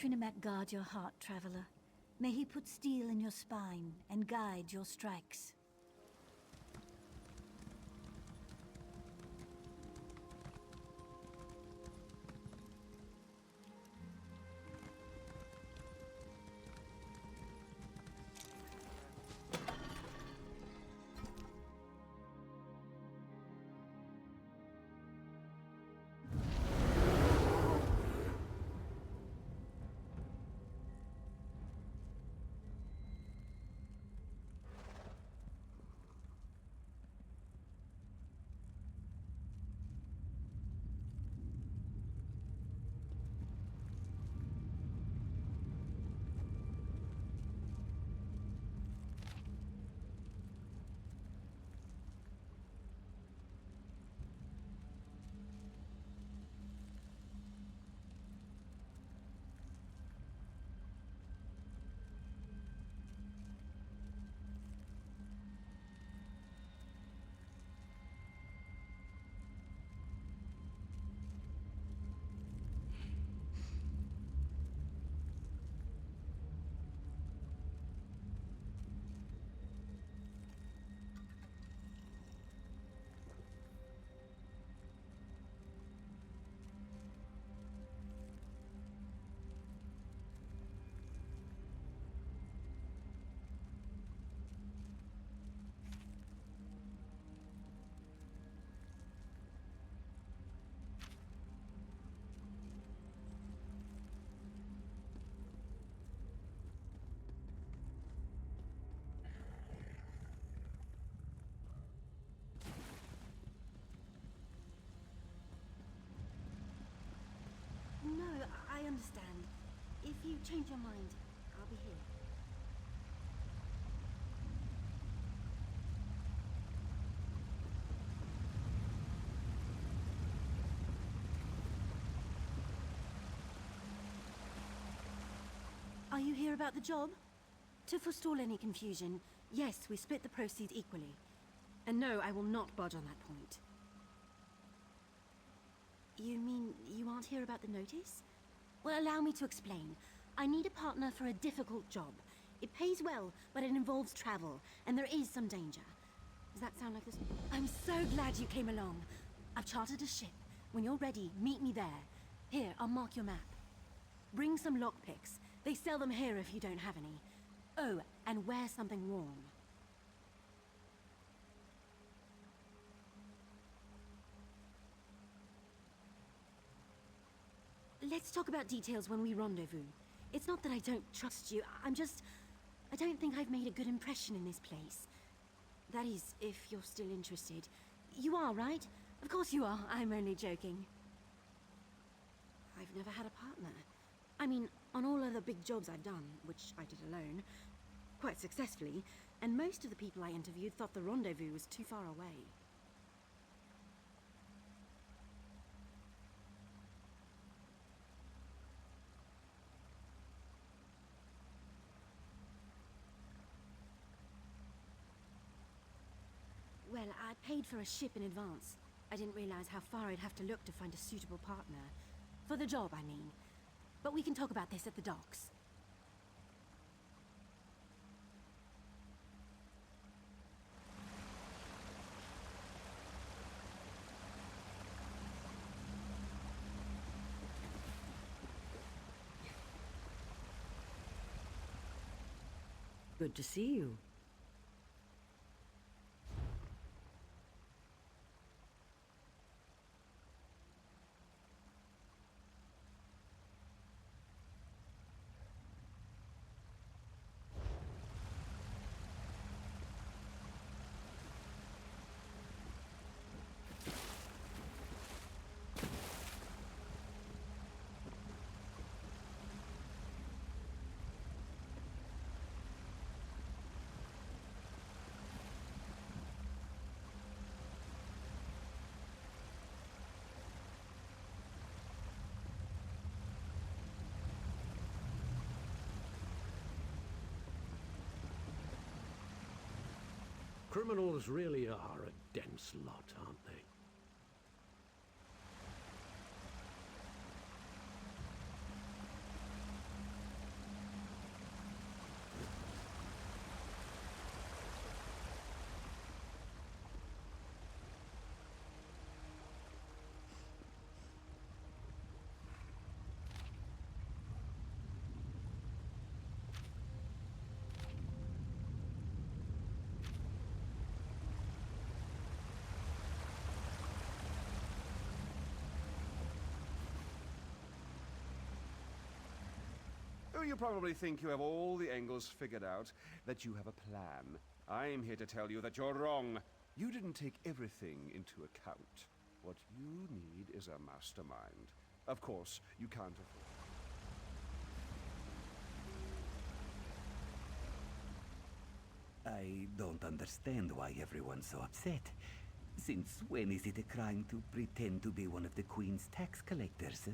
Trinimac guard your heart, traveler. May he put steel in your spine and guide your strikes. No, I understand. If you change your mind, I'll be here. Are you here about the job? To forestall any confusion, yes, we split the proceeds equally. And no, I will not budge on that point. You mean you aren't here about the notice? Well, allow me to explain. I need a partner for a difficult job. It pays well, but it involves travel, and there is some danger. Does that sound like this? I'm so glad you came along. I've chartered a ship. When you're ready, meet me there. Here, I'll mark your map. Bring some lockpicks. They sell them here if you don't have any. Oh, and wear something warm. Let's talk about details when we rendezvous. It's not that I don't trust you, I don't think I've made a good impression in this place. That is, if you're still interested. You are, right? Of course you are, I'm only joking. I've never had a partner. I mean, on all other big jobs I've done, which I did alone, quite successfully, and most of the people I interviewed thought the rendezvous was too far away. Well, I paid for a ship in advance. I didn't realize how far I'd have to look to find a suitable partner. For the job, I mean. But we can talk about this at the docks. Good to see you. Criminals really are a dense lot, aren't they? you probably think you have all the angles figured out, that you have a plan. I'm here to tell you that you're wrong. You didn't take everything into account. What you need is a mastermind. Of course, you can't afford... I don't understand why everyone's so upset. Since when is it a crime to pretend to be one of the Queen's tax collectors?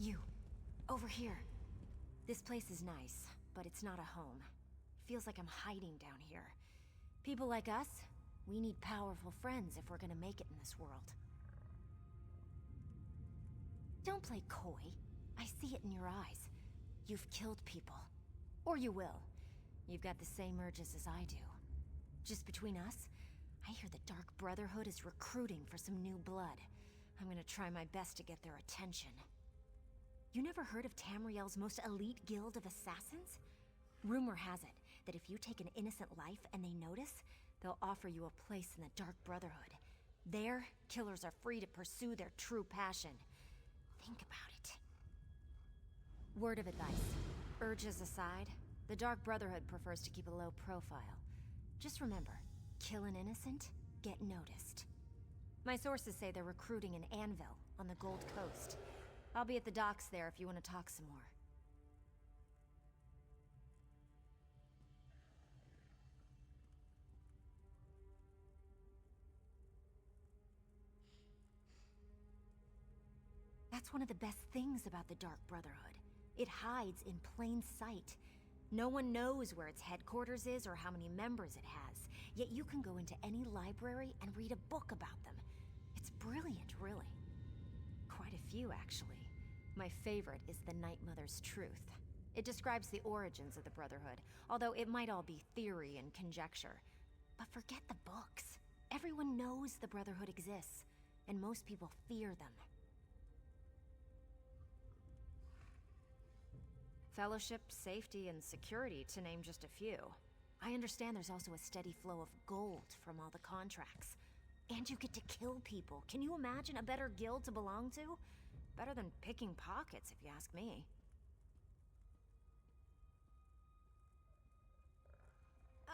You. Over here. This place is nice, but it's not a home. Feels like I'm hiding down here. People like us, we need powerful friends if we're gonna make it in this world. Don't play coy. I see it in your eyes. You've killed people. Or you will. You've got the same urges as I do. Just between us, I hear the Dark Brotherhood is recruiting for some new blood. I'm gonna try my best to get their attention. You never heard of Tamriel's most elite guild of assassins? Rumor has it that if you take an innocent life and they notice, they'll offer you a place in the Dark Brotherhood. There, killers are free to pursue their true passion. Think about it. Word of advice. Urges aside, the Dark Brotherhood prefers to keep a low profile. Just remember, kill an innocent, get noticed. My sources say they're recruiting in Anvil, on the Gold Coast. I'll be at the docks there if you want to talk some more. That's one of the best things about the Dark Brotherhood. It hides in plain sight. No one knows where its headquarters is or how many members it has, yet you can go into any library and read a book about them. It's brilliant, really. Quite a few, actually. My favorite is The Night Mother's Truth. It describes the origins of the Brotherhood, although it might all be theory and conjecture. But forget the books. Everyone knows the Brotherhood exists, and most people fear them. Fellowship, safety, and security, to name just a few. I understand there's also a steady flow of gold from all the contracts. And you get to kill people. Can you imagine a better guild to belong to? Better than picking pockets, if you ask me.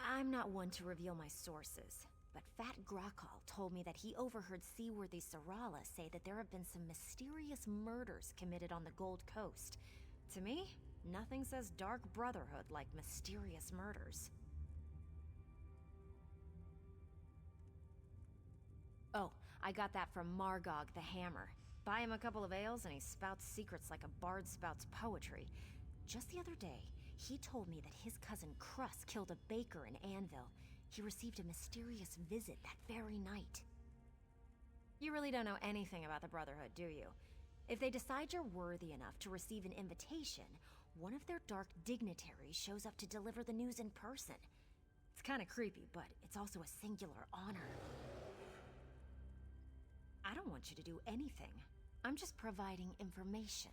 I'm not one to reveal my sources, but Fat Grakal told me that he overheard Seaworthy Sarala say that there have been some mysterious murders committed on the Gold Coast. To me, nothing says Dark Brotherhood like mysterious murders. Oh, I got that from Margog the Hammer. Buy him a couple of ales and he spouts secrets like a bard spouts poetry. Just the other day, he told me that his cousin Crus killed a baker in Anvil. He received a mysterious visit that very night. You really don't know anything about the Brotherhood, do you? If they decide you're worthy enough to receive an invitation, one of their dark dignitaries shows up to deliver the news in person. It's kind of creepy, but it's also a singular honor. I don't want you to do anything. I'm just providing information.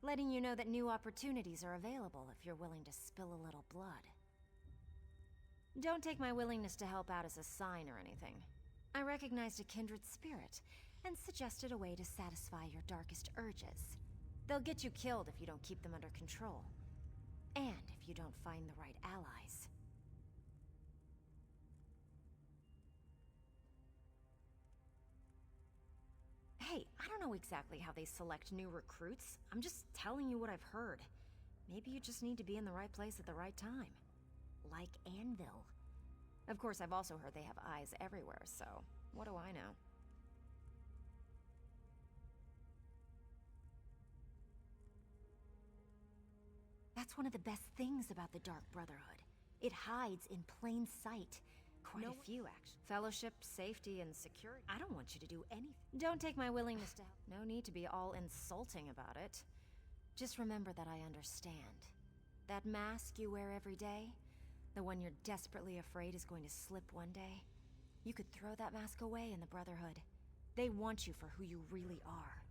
Letting you know that new opportunities are available if you're willing to spill a little blood. Don't take my willingness to help out as a sign or anything. I recognized a kindred spirit and suggested a way to satisfy your darkest urges. They'll get you killed if you don't keep them under control. And if you don't find the right allies. Hey, I don't know exactly how they select new recruits. I'm just telling you what I've heard. Maybe you just need to be in the right place at the right time. Like Anvil. Of course, I've also heard they have eyes everywhere, so what do I know? That's one of the best things about the Dark Brotherhood. It hides in plain sight. Quite a few, actually. Fellowship, safety, and security. I don't want you to do anything. Don't take my willingness to help. No need to be all insulting about it. Just remember that I understand. That mask you wear every day, the one you're desperately afraid is going to slip one day, you could throw that mask away in the Brotherhood. They want you for who you really are.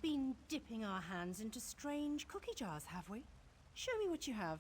Been dipping our hands into strange cookie jars, have we? Show me what you have.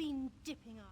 been dipping our...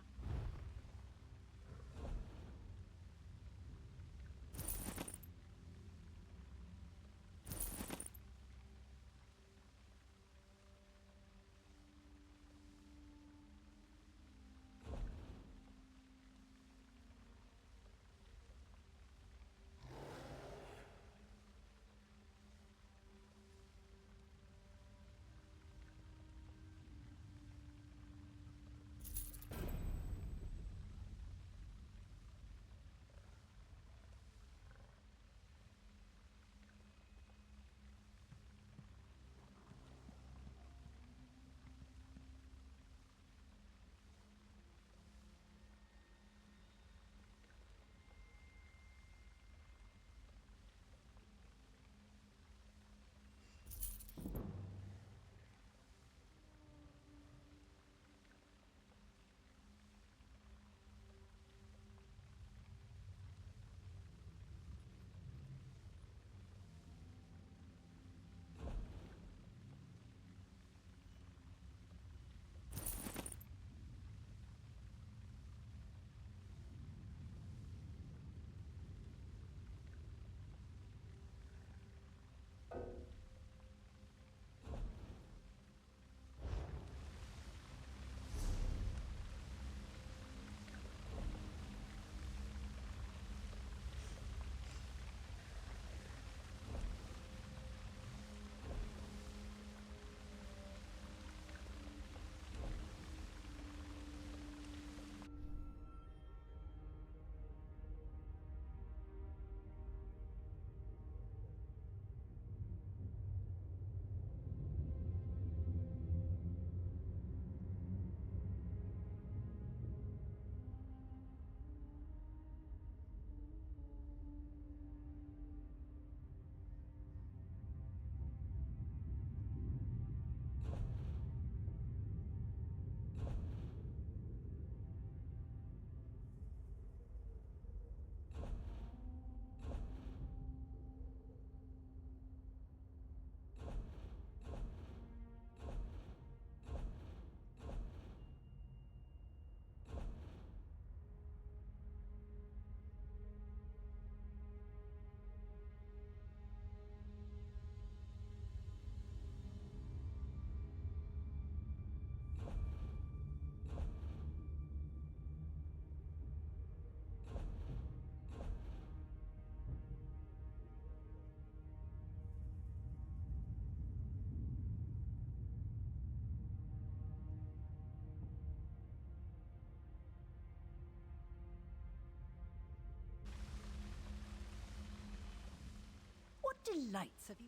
What delights have you...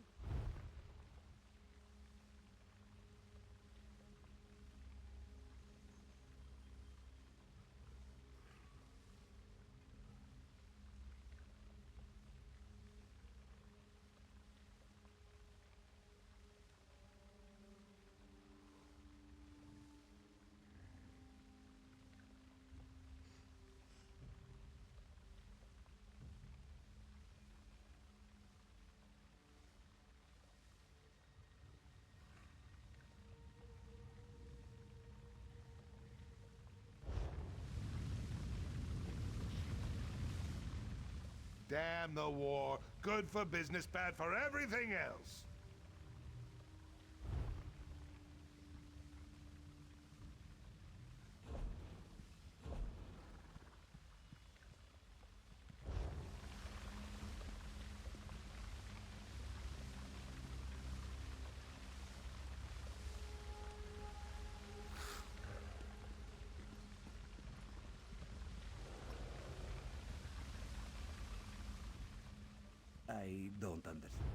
Damn the war. Good for business, bad for everything else. I don't understand.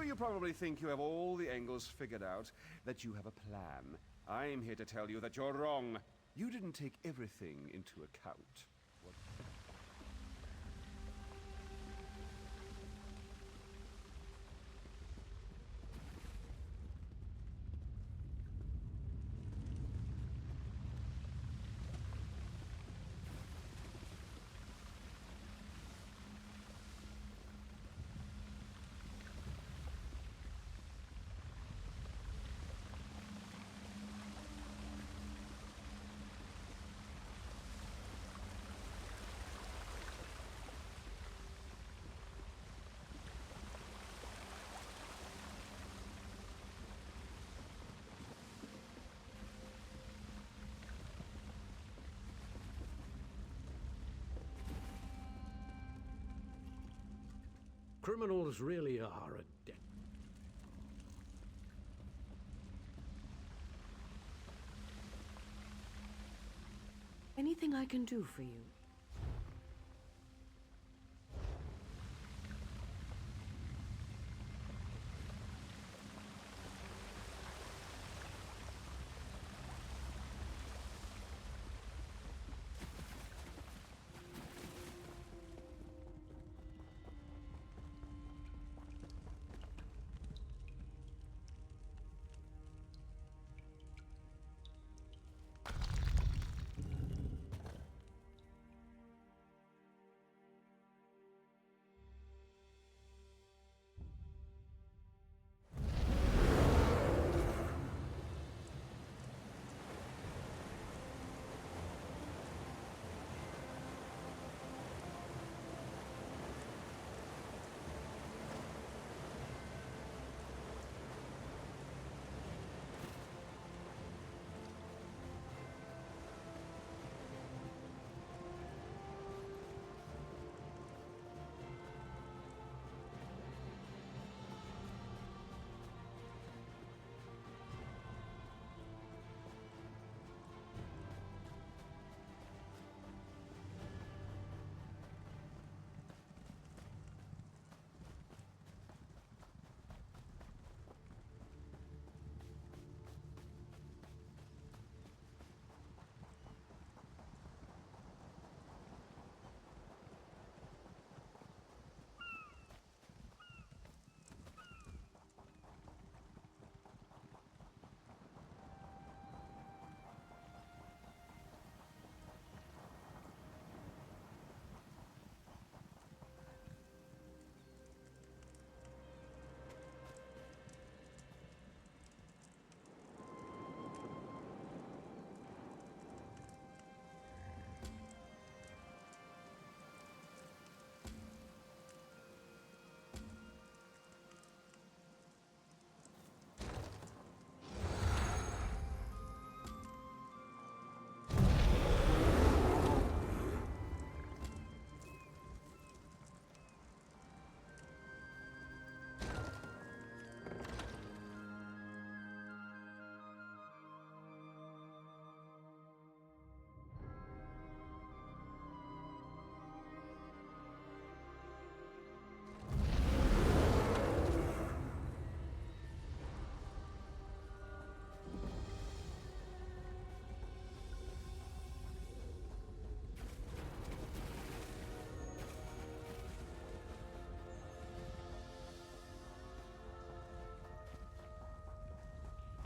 Oh, you probably think you have all the angles figured out, that you have a plan. I'm here to tell you that you're wrong. You didn't take everything into account. Criminals really are a debt. Anything I can do for you?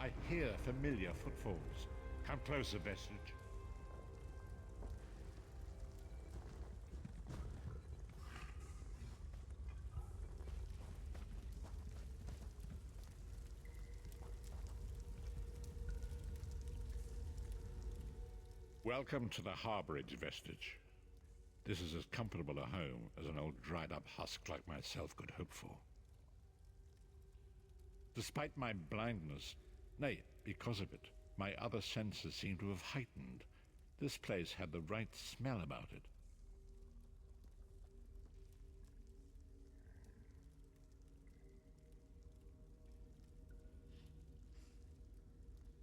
I hear familiar footfalls. Come closer, Vestige. Welcome to the harborage, Vestige. This is as comfortable a home as an old dried-up husk like myself could hope for. Despite my blindness, nay, because of it, my other senses seem to have heightened. This place had the right smell about it.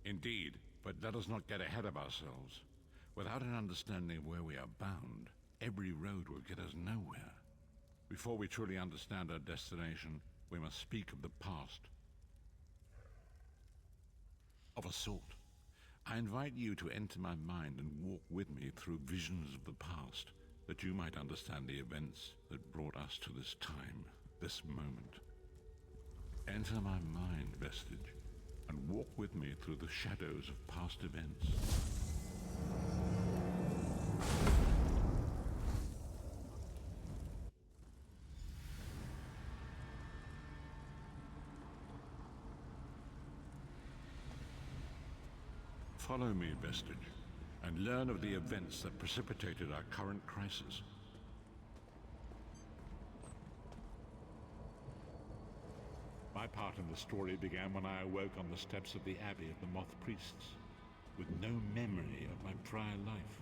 Indeed, but let us not get ahead of ourselves. Without an understanding of where we are bound, every road will get us nowhere. Before we truly understand our destination, We must speak of the past. Of a sort. I invite you to enter my mind and walk with me through visions of the past, that you might understand the events that brought us to this time, this moment. Enter my mind, Vestige, and walk with me through the shadows of past events. Follow me, Vestige, and learn of the events that precipitated our current crisis. My part in the story began when I awoke on the steps of the Abbey of the Moth Priests, with no memory of my prior life.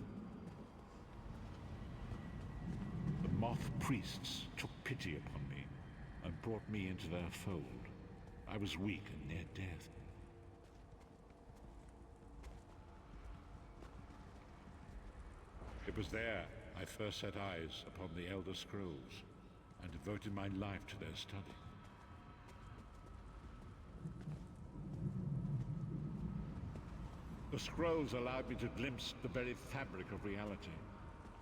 The Moth Priests took pity upon me and brought me into their fold. I was weak and near death. It was there I first set eyes upon the Elder Scrolls and devoted my life to their study. The scrolls allowed me to glimpse the very fabric of reality,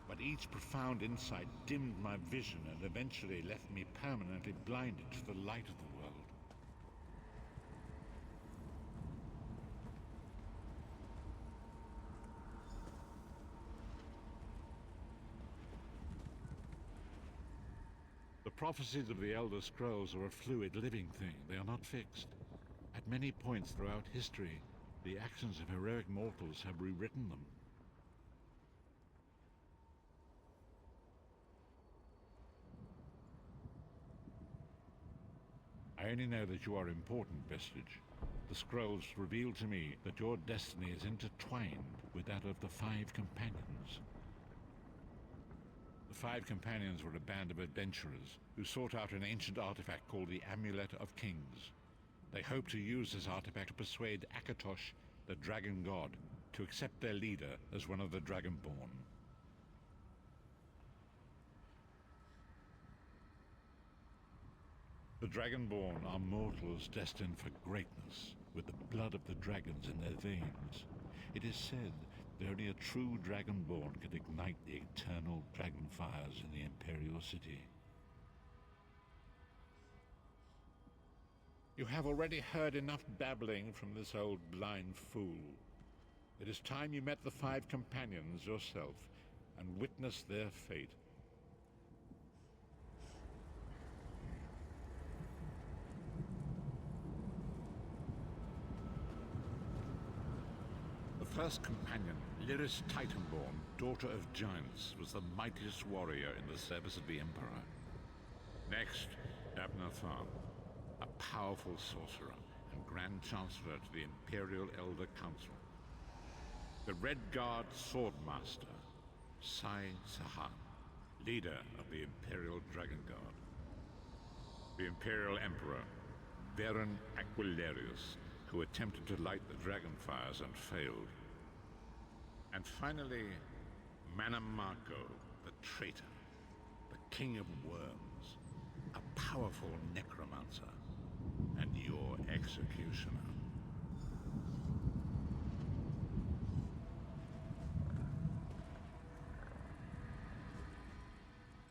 but each profound insight dimmed my vision and eventually left me permanently blinded to the light of the world. The prophecies of the Elder Scrolls are a fluid, living thing. They are not fixed. At many points throughout history, the actions of heroic mortals have rewritten them. I only know that you are important, Vestige. The scrolls reveal to me that your destiny is intertwined with that of the Five Companions. The Five Companions were a band of adventurers who sought out an ancient artifact called the Amulet of Kings. They hoped to use this artifact to persuade Akatosh, the dragon god, to accept their leader as one of the Dragonborn. The Dragonborn are mortals destined for greatness, with the blood of the dragons in their veins. It is said that only a true Dragonborn can ignite the eternal dragon fires in the Imperial City. You have already heard enough babbling from this old blind fool. It is time you met the Five Companions yourself and witnessed their fate. The first companion, Lyris Titanborn, daughter of giants, was the mightiest warrior in the service of the Emperor. Next, Abnathan, a powerful sorcerer and Grand Chancellor to the Imperial Elder Council. The Red Guard Swordmaster, Sai Sahan, leader of the Imperial Dragon Guard. The Imperial Emperor, Varen Aquilarius, who attempted to light the dragon fires and failed. And finally, Manamako, the traitor, the King of Worms, a powerful necromancer, and your executioner.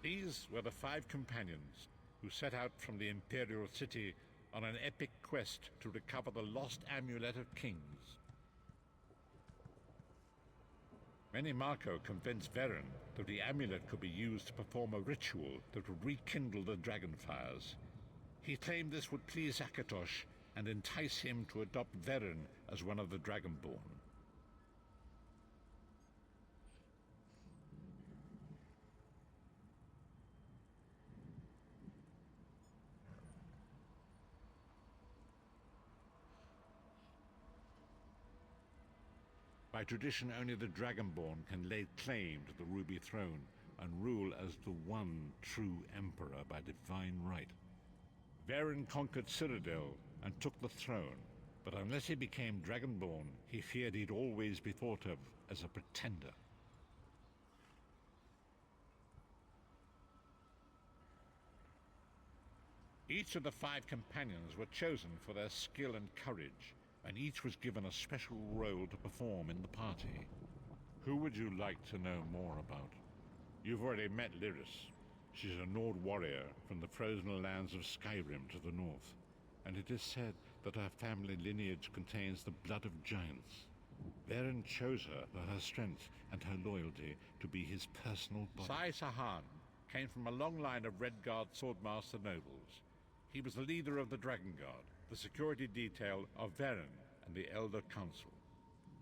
These were the Five Companions who set out from the Imperial City on an epic quest to recover the lost Amulet of Kings. Manamako convinced Varen that the amulet could be used to perform a ritual that would rekindle the dragon fires. He claimed this would please Akatosh and entice him to adopt Varen as one of the Dragonborn. By tradition, only the Dragonborn can lay claim to the Ruby Throne and rule as the one true Emperor by divine right. Varen conquered Cyrodiil and took the throne, but unless he became Dragonborn, he feared he'd always be thought of as a pretender. Each of the 5 companions were chosen for their skill and courage, and each was given a special role to perform in the party. Who would you like to know more about? You've already met Lyris. She's a Nord warrior from the frozen lands of Skyrim to the north, and it is said that her family lineage contains the blood of giants. Varen chose her for her strength and her loyalty to be his personal body. Sai Sahan came from a long line of Redguard swordmaster nobles. He was the leader of the Dragon Guard, the security detail of Varen and the Elder Council.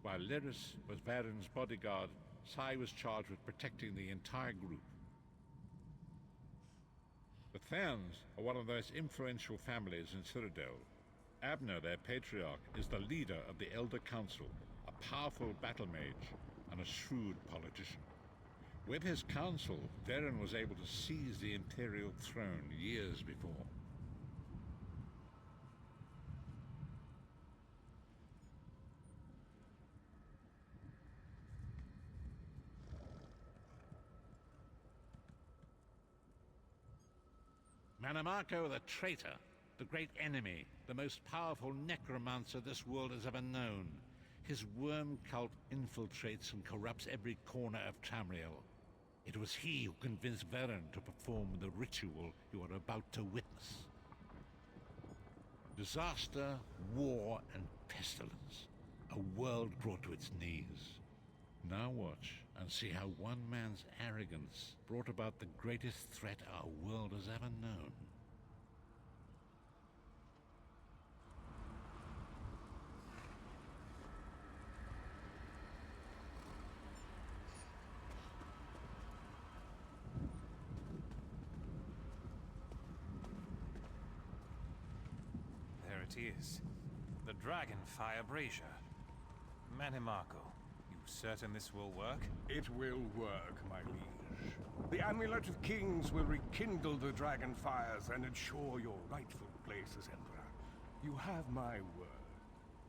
While Lyris was Varen's bodyguard, Sai was charged with protecting the entire group. The Therns are one of the most influential families in Cyrodiil. Abner, their patriarch, is the leader of the Elder Council, a powerful battle mage and a shrewd politician. With his council, Varen was able to seize the Imperial throne years before. Manamako the traitor, the great enemy, the most powerful necromancer this world has ever known. His worm cult infiltrates and corrupts every corner of Tamriel. It was he who convinced Varen to perform the ritual you are about to witness. Disaster, war, and pestilence. A world brought to its knees. Now watch and see how one man's arrogance brought about the greatest threat our world has ever known. There it is. The Dragonfire Brazier. Manimako, you certain this will work? It will work, my liege. The Amulet of Kings will rekindle the dragon fires and ensure your rightful place as Emperor. You have my word.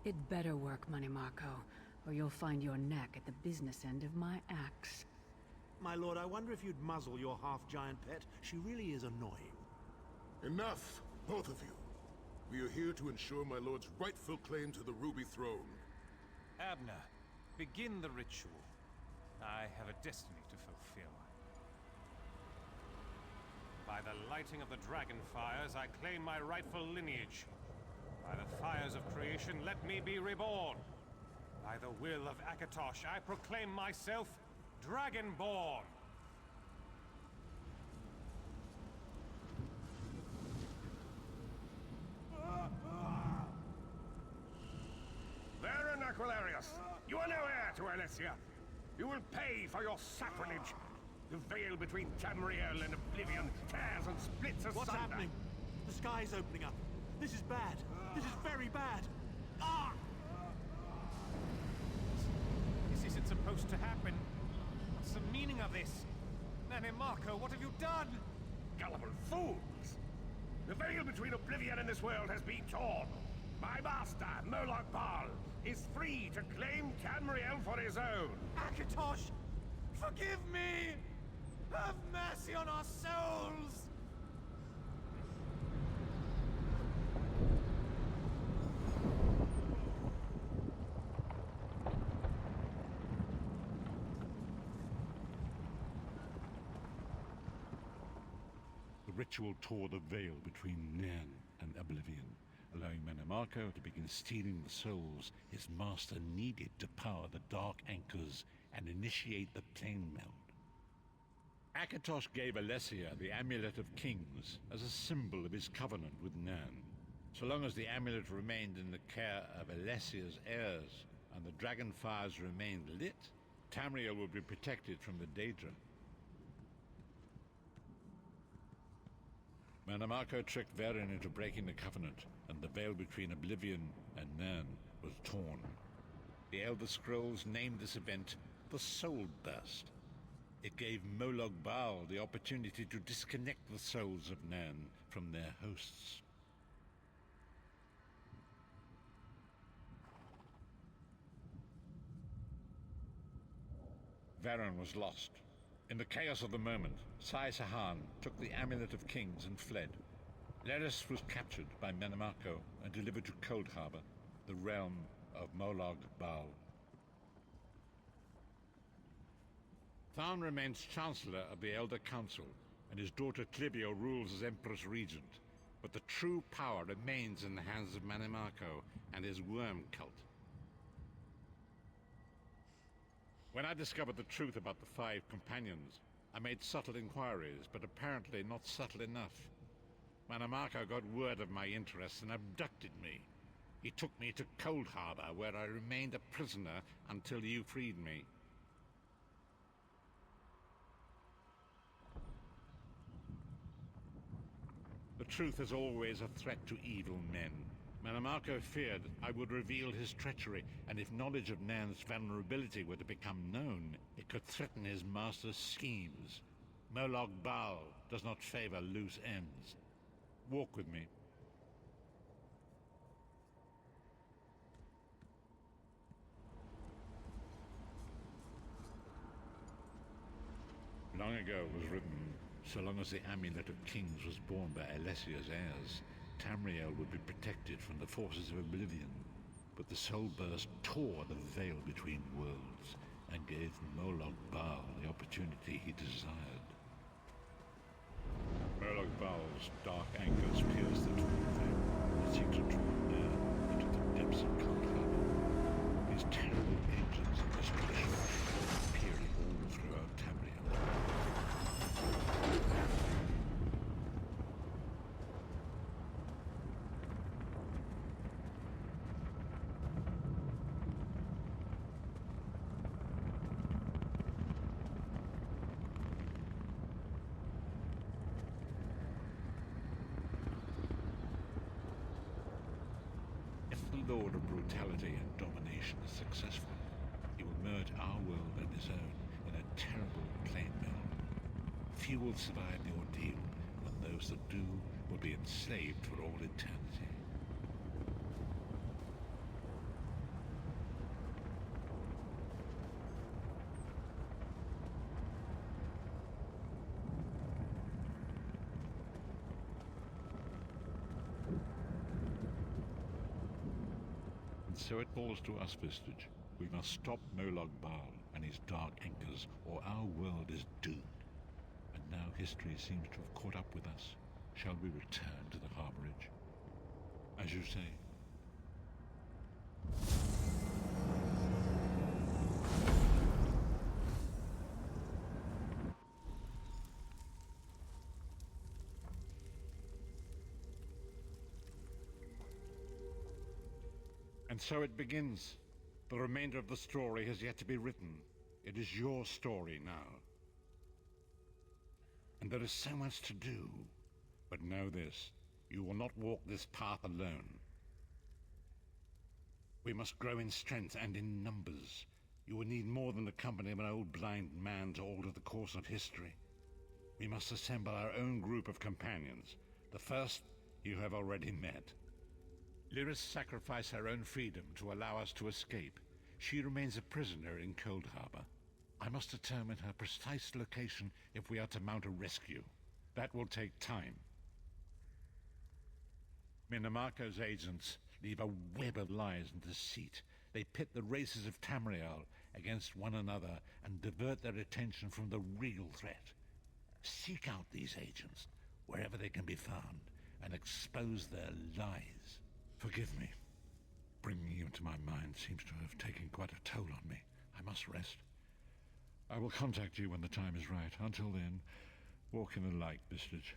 It better work, Manimako, or you'll find your neck at the business end of my axe. My lord, I wonder if you'd muzzle your half-giant pet. She really is annoying. Enough, both of you. We are here to ensure my lord's rightful claim to the Ruby Throne. Abner, begin the ritual. I have a destiny to fulfill. By the lighting of the dragon fires, I claim my rightful lineage. By the fires of creation, let me be reborn. By the will of Akatosh, I proclaim myself Dragonborn. Varen Aquilarius, you are no heir to Alessia. You will pay for your sacrilege. The veil between Tamriel and Oblivion tears and splits asunder. What's happening? The sky's opening up. This is bad. This is very bad. Ah! This isn't supposed to happen. What's the meaning of this? Manimako, what have you done? Gullible fools! The veil between Oblivion and this world has been torn. My master, Moloch Baal, is free to claim Tamriel for his own. Akatosh, forgive me! Have mercy on our souls! The ritual tore the veil between Nan and Oblivion, allowing Manamako to begin stealing the souls his master needed to power the Dark Anchors and initiate the plane meld. Akatosh gave Alessia the Amulet of Kings as a symbol of his covenant with Nan. So long as the amulet remained in the care of Alessia's heirs and the dragon fires remained lit, Tamriel would be protected from the Daedra. Manamako tricked Varen into breaking the covenant, and the veil between Oblivion and Nan was torn. The Elder Scrolls named this event the Soul Burst. It gave Moloch Baal the opportunity to disconnect the souls of Nan from their hosts. Varen was lost. In the chaos of the moment, Sai Sahan took the Amulet of Kings and fled. Leris was captured by Menemarco and delivered to Cold Harbor, the realm of Molog Bal. Tharn remains Chancellor of the Elder Council, and his daughter Clivio rules as Empress Regent. But the true power remains in the hands of Menemarco and his worm cult. When I discovered the truth about the 5 companions, I made subtle inquiries, but apparently not subtle enough. Menemarco got word of my interests and abducted me. He took me to Cold Harbor, where I remained a prisoner until you freed me. The truth is always a threat to evil men. Menemarco feared I would reveal his treachery, and if knowledge of Nan's vulnerability were to become known, it could threaten his master's schemes. Molog Bal does not favor loose ends. Walk with me. Long ago was written, so long as the Amulet of Kings was borne by Alessia's heirs, Tamriel would be protected from the forces of oblivion. But the Soul Burst tore the veil between worlds and gave Molog Bal the opportunity he desired. Molog Bal's dark anchors pierced the torn veil and seemed to draw near into the depths of Cold Harbor. These terrible agents of destruction appearing all throughout Tamriel. Lord of brutality and domination is successful, he will merge our world and his own in a terrible plain meld. Few will survive the ordeal, and those that do will be enslaved for all eternity. So it falls to us, Vistage. We must stop Molog Bal and his dark anchors, or our world is doomed. And now history seems to have caught up with us. Shall we return to the harborage? As you say. And so it begins. The remainder of the story has yet to be written. It is your story now. And there is so much to do. But know this, you will not walk this path alone. We must grow in strength and in numbers. You will need more than the company of an old blind man to alter the course of history. We must assemble our own group of companions. The first you have already met. Lyris sacrificed her own freedom to allow us to escape. She remains a prisoner in Cold Harbor. I must determine her precise location if we are to mount a rescue. That will take time. Menemarco's agents leave a web of lies and deceit. They pit the races of Tamriel against one another and divert their attention from the real threat. Seek out these agents, wherever they can be found, and expose their lies. Forgive me. Bringing you into my mind seems to have taken quite a toll on me. I must rest. I will contact you when the time is right. Until then, walk in the light, Vistage.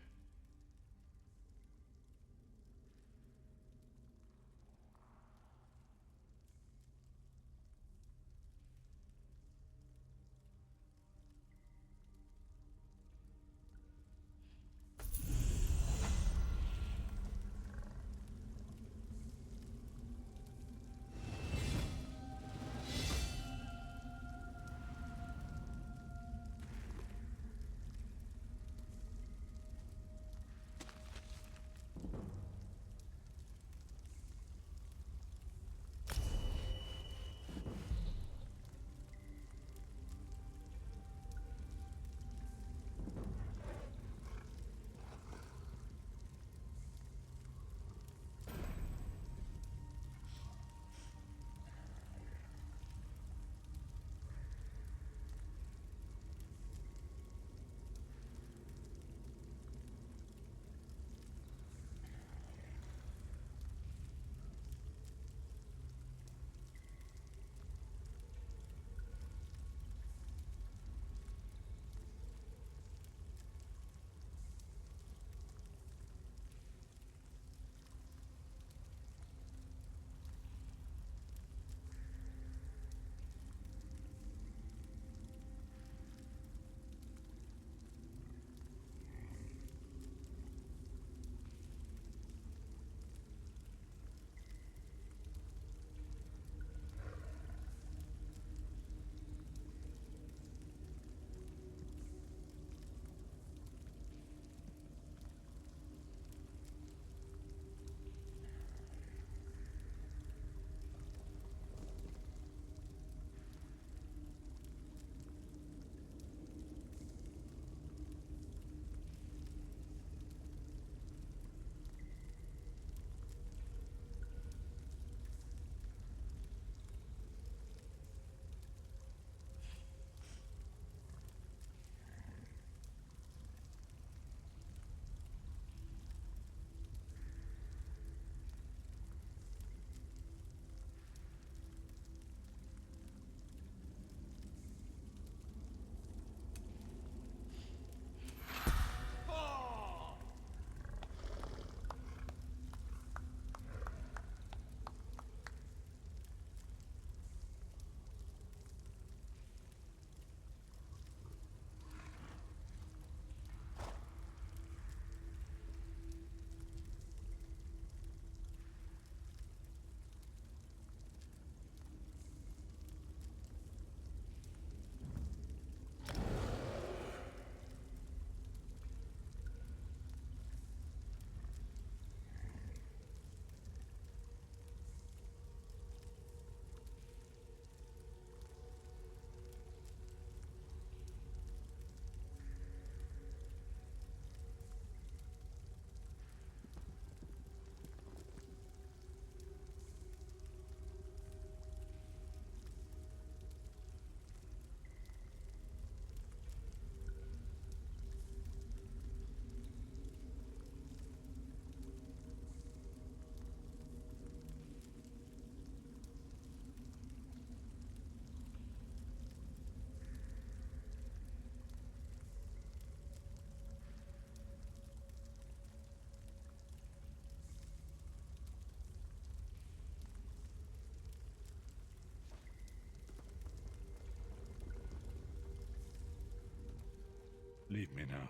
Leave me now.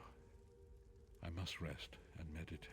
I must rest and meditate.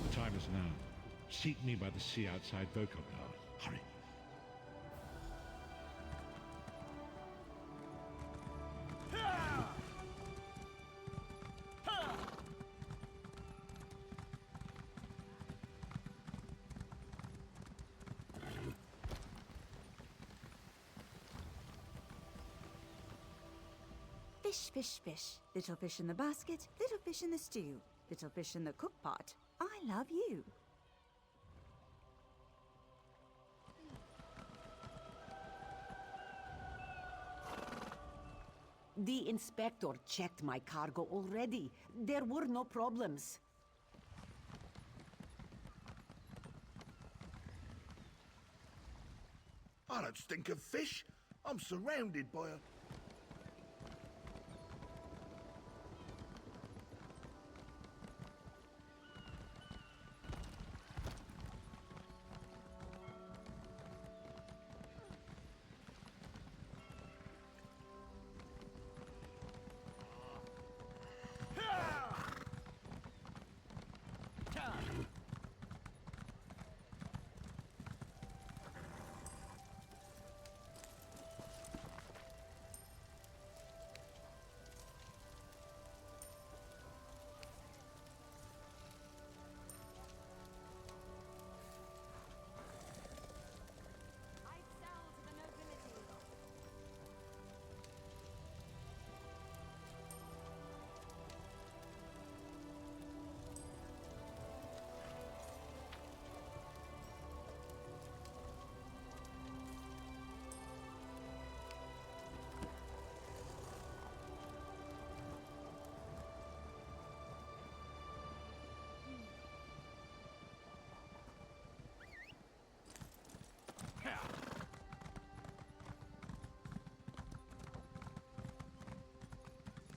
The time is now. Seek me by the sea outside Vocal Power. Hurry. Fish, fish, fish. Little fish in the basket, little fish in the stew, little fish in the cook pot. I love you. The inspector checked my cargo already. There were no problems. I don't stink of fish. I'm surrounded by a...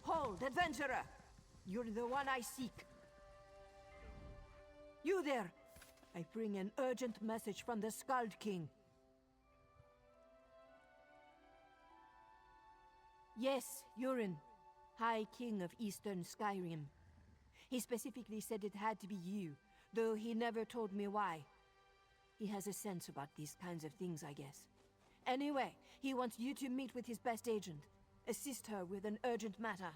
Hold, adventurer! You're the one I seek. You there! I bring an urgent message from the Skald King. Yes, Urin, High King of Eastern Skyrim. He specifically said it had to be you, though he never told me why. He has a sense about these kinds of things, I guess. Anyway, he wants you to meet with his best agent. Assist her with an urgent matter.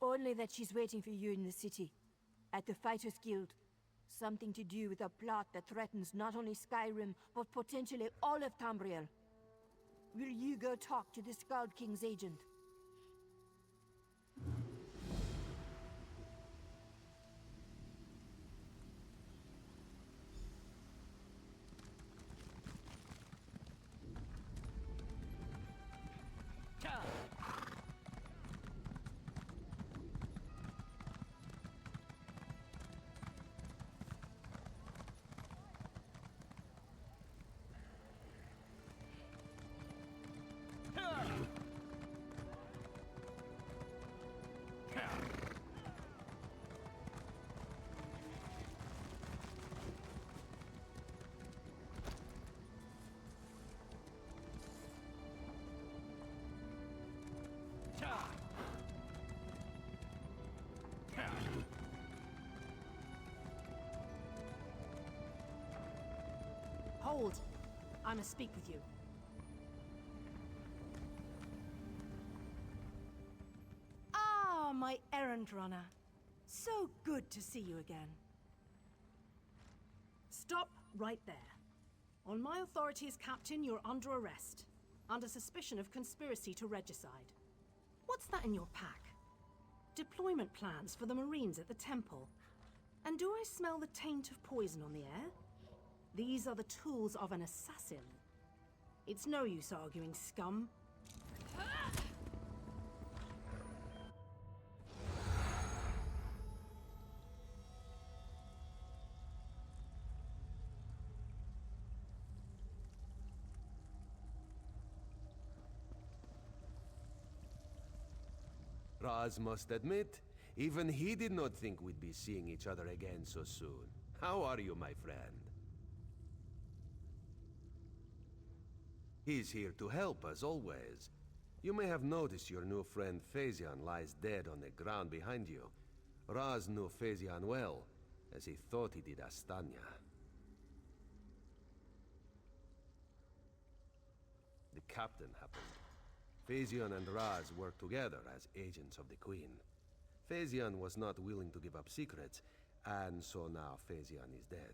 Only that she's waiting for you in the city. at the Fighters Guild. Something to do with a plot that threatens not only Skyrim, but potentially all of Tamriel. Will you go talk to the Skald King's agent? Hold! I must speak with you. Ah, my errand runner. So good to see you again. Stop right there. On my authority as captain, you're under arrest, under suspicion of conspiracy to regicide. What's that in your pack? Deployment plans for the Marines at the temple. And do I smell the taint of poison on the air? These are the tools of an assassin. It's no use arguing, scum. Raz must admit, even he did not think we'd be seeing each other again so soon. How are you, my friend? He's here to help, as always. You may have noticed your new friend Phasian lies dead on the ground behind you. Raz knew Phasian well, as he thought he did Astanya. The captain happened. Phasian and Raz worked together as agents of the Queen. Phasian was not willing to give up secrets, and so now Phasian is dead.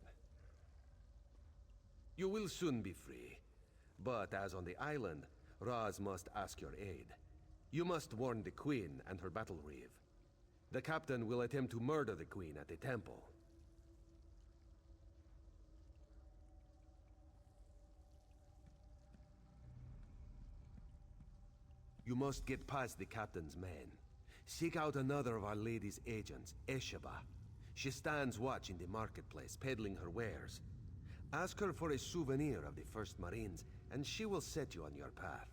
You will soon be free. But as on the island, Raz must ask your aid. You must warn the Queen and her battle reeve. The captain will attempt to murder the Queen at the temple. You must get past the captain's men. Seek out another of Our Lady's agents, Esheba. She stands watch in the marketplace, peddling her wares. Ask her for a souvenir of the First Marines, and she will set you on your path.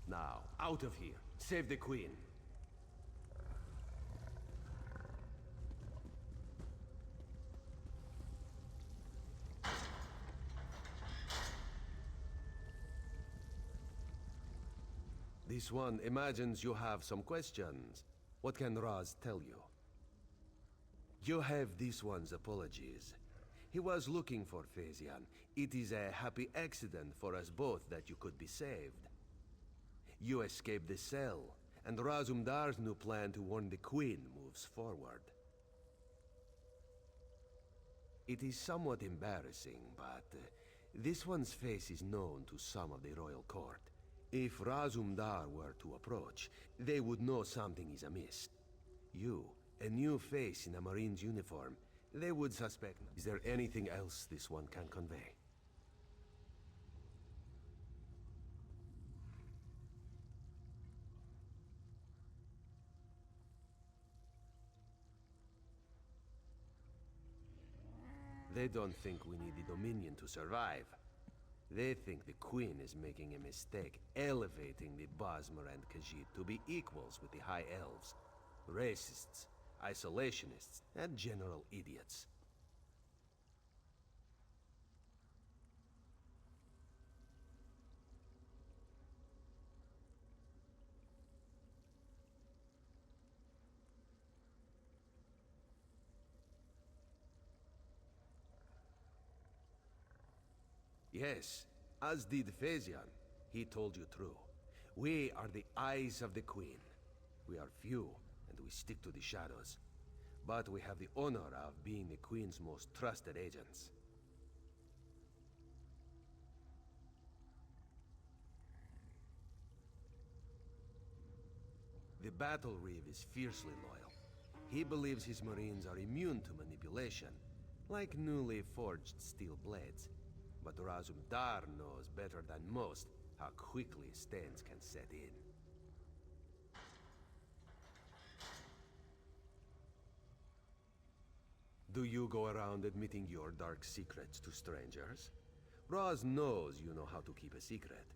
Now, out of here. Save the Queen. This one imagines you have some questions. What can Raz tell you? You have this one's apologies. He was looking for Phasian. It is a happy accident for us both that you could be saved. You escaped the cell, and Razumdar's new plan to warn the Queen moves forward. It is somewhat embarrassing, but this one's face is known to some of the royal court. If Razumdar were to approach, they would know something is amiss. You, a new face in a Marine's uniform, they would suspect. Is there anything else this one can convey? They don't think we need the Dominion to survive. They think the Queen is making a mistake, elevating the Bosmer and Khajiit to be equals with the High Elves. Racists, isolationists, and general idiots. Yes, as did Phaesian. He told you true. We are the eyes of the Queen. We are few, and we stick to the shadows. But we have the honor of being the Queen's most trusted agents. The Battle Reeve is fiercely loyal. He believes his Marines are immune to manipulation, like newly forged steel blades. But Razum Dar knows better than most how quickly stains can set in. Do you go around admitting your dark secrets to strangers? Raz knows you know how to keep a secret.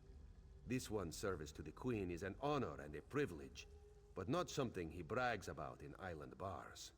This one's service to the Queen is an honor and a privilege, but not something he brags about in island bars.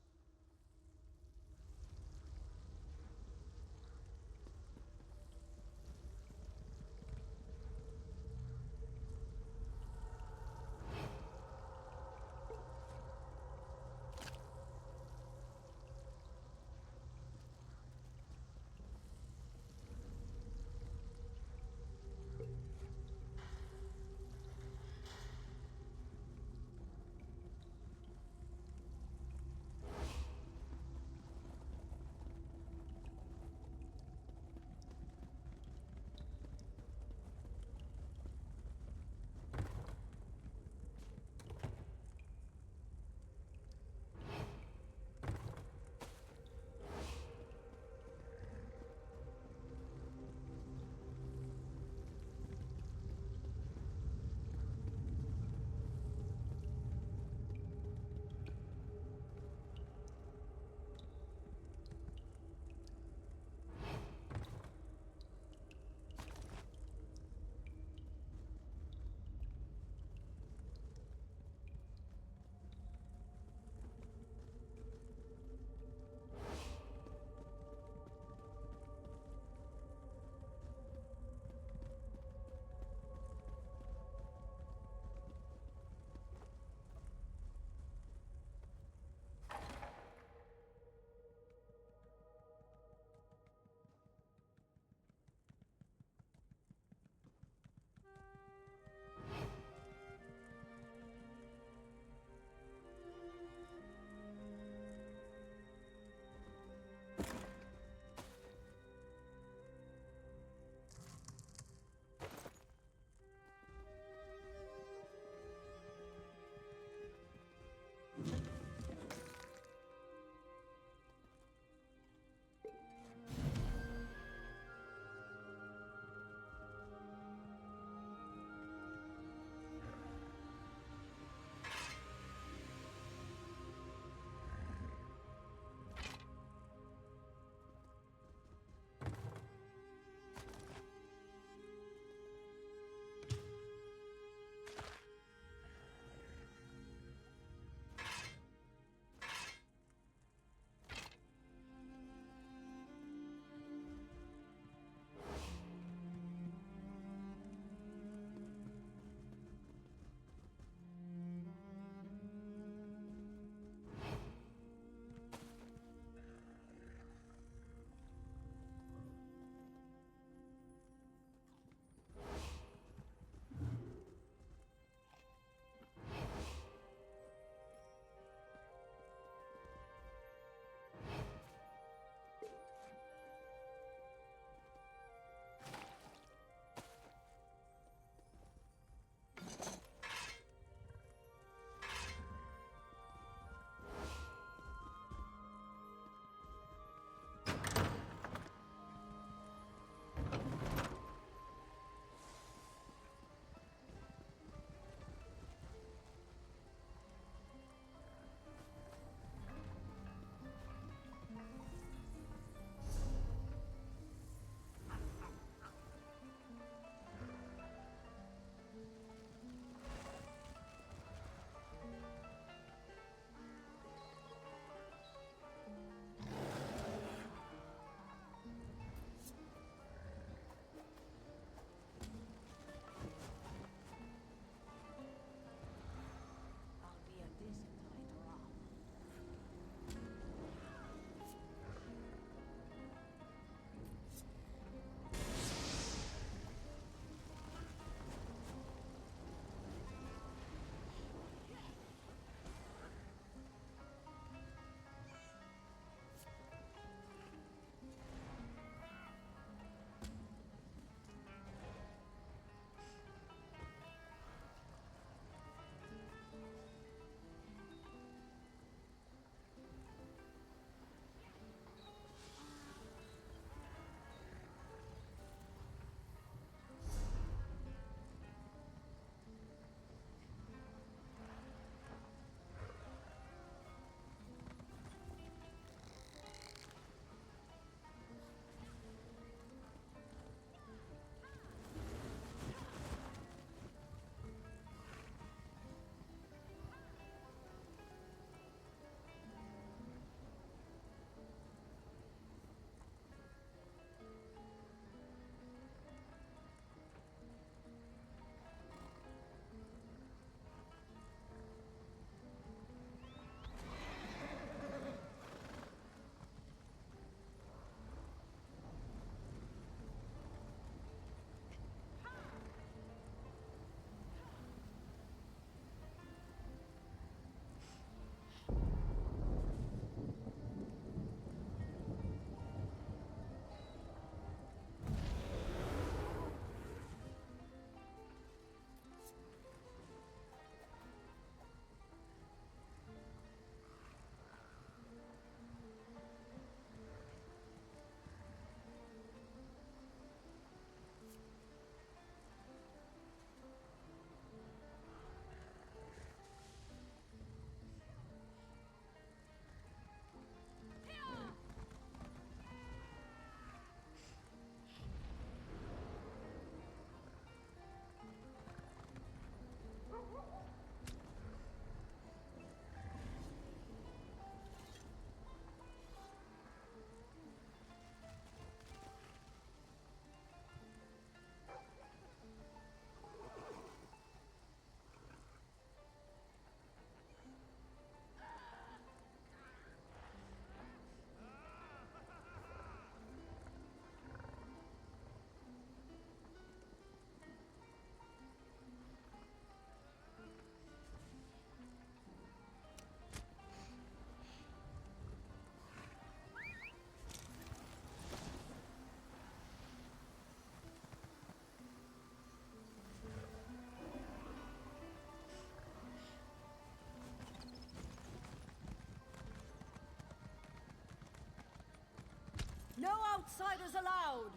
No outsiders allowed!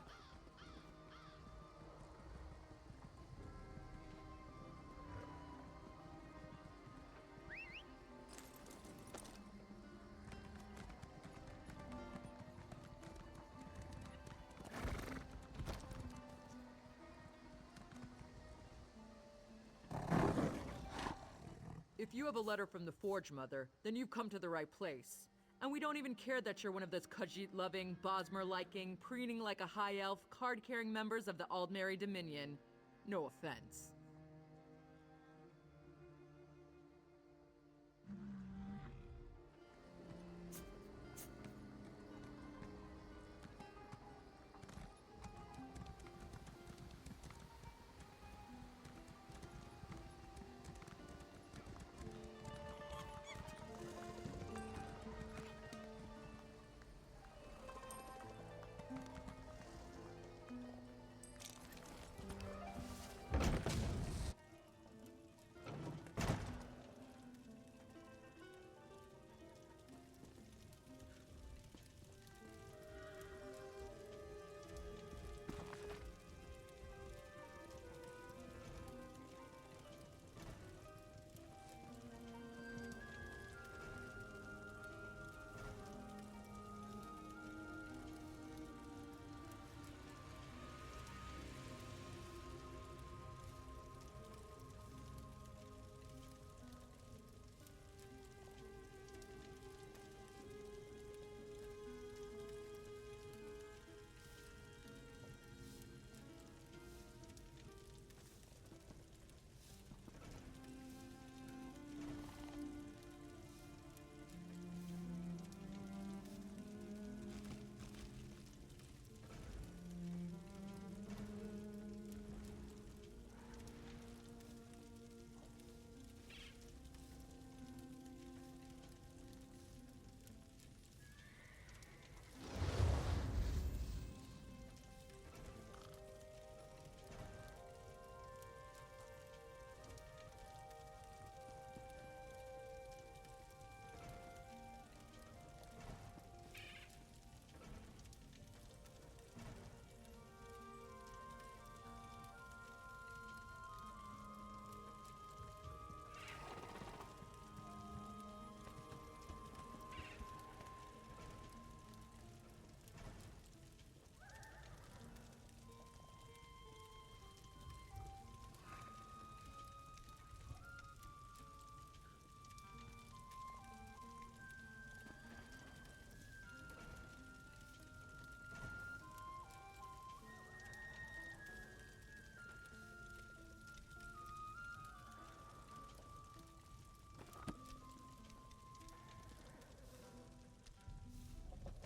If you have a letter from the Forge Mother, then you've come to the right place. And we don't even care that you're one of those Khajiit-loving, Bosmer-liking, preening like a high elf, card-carrying members of the Aldmeri Dominion. No offense.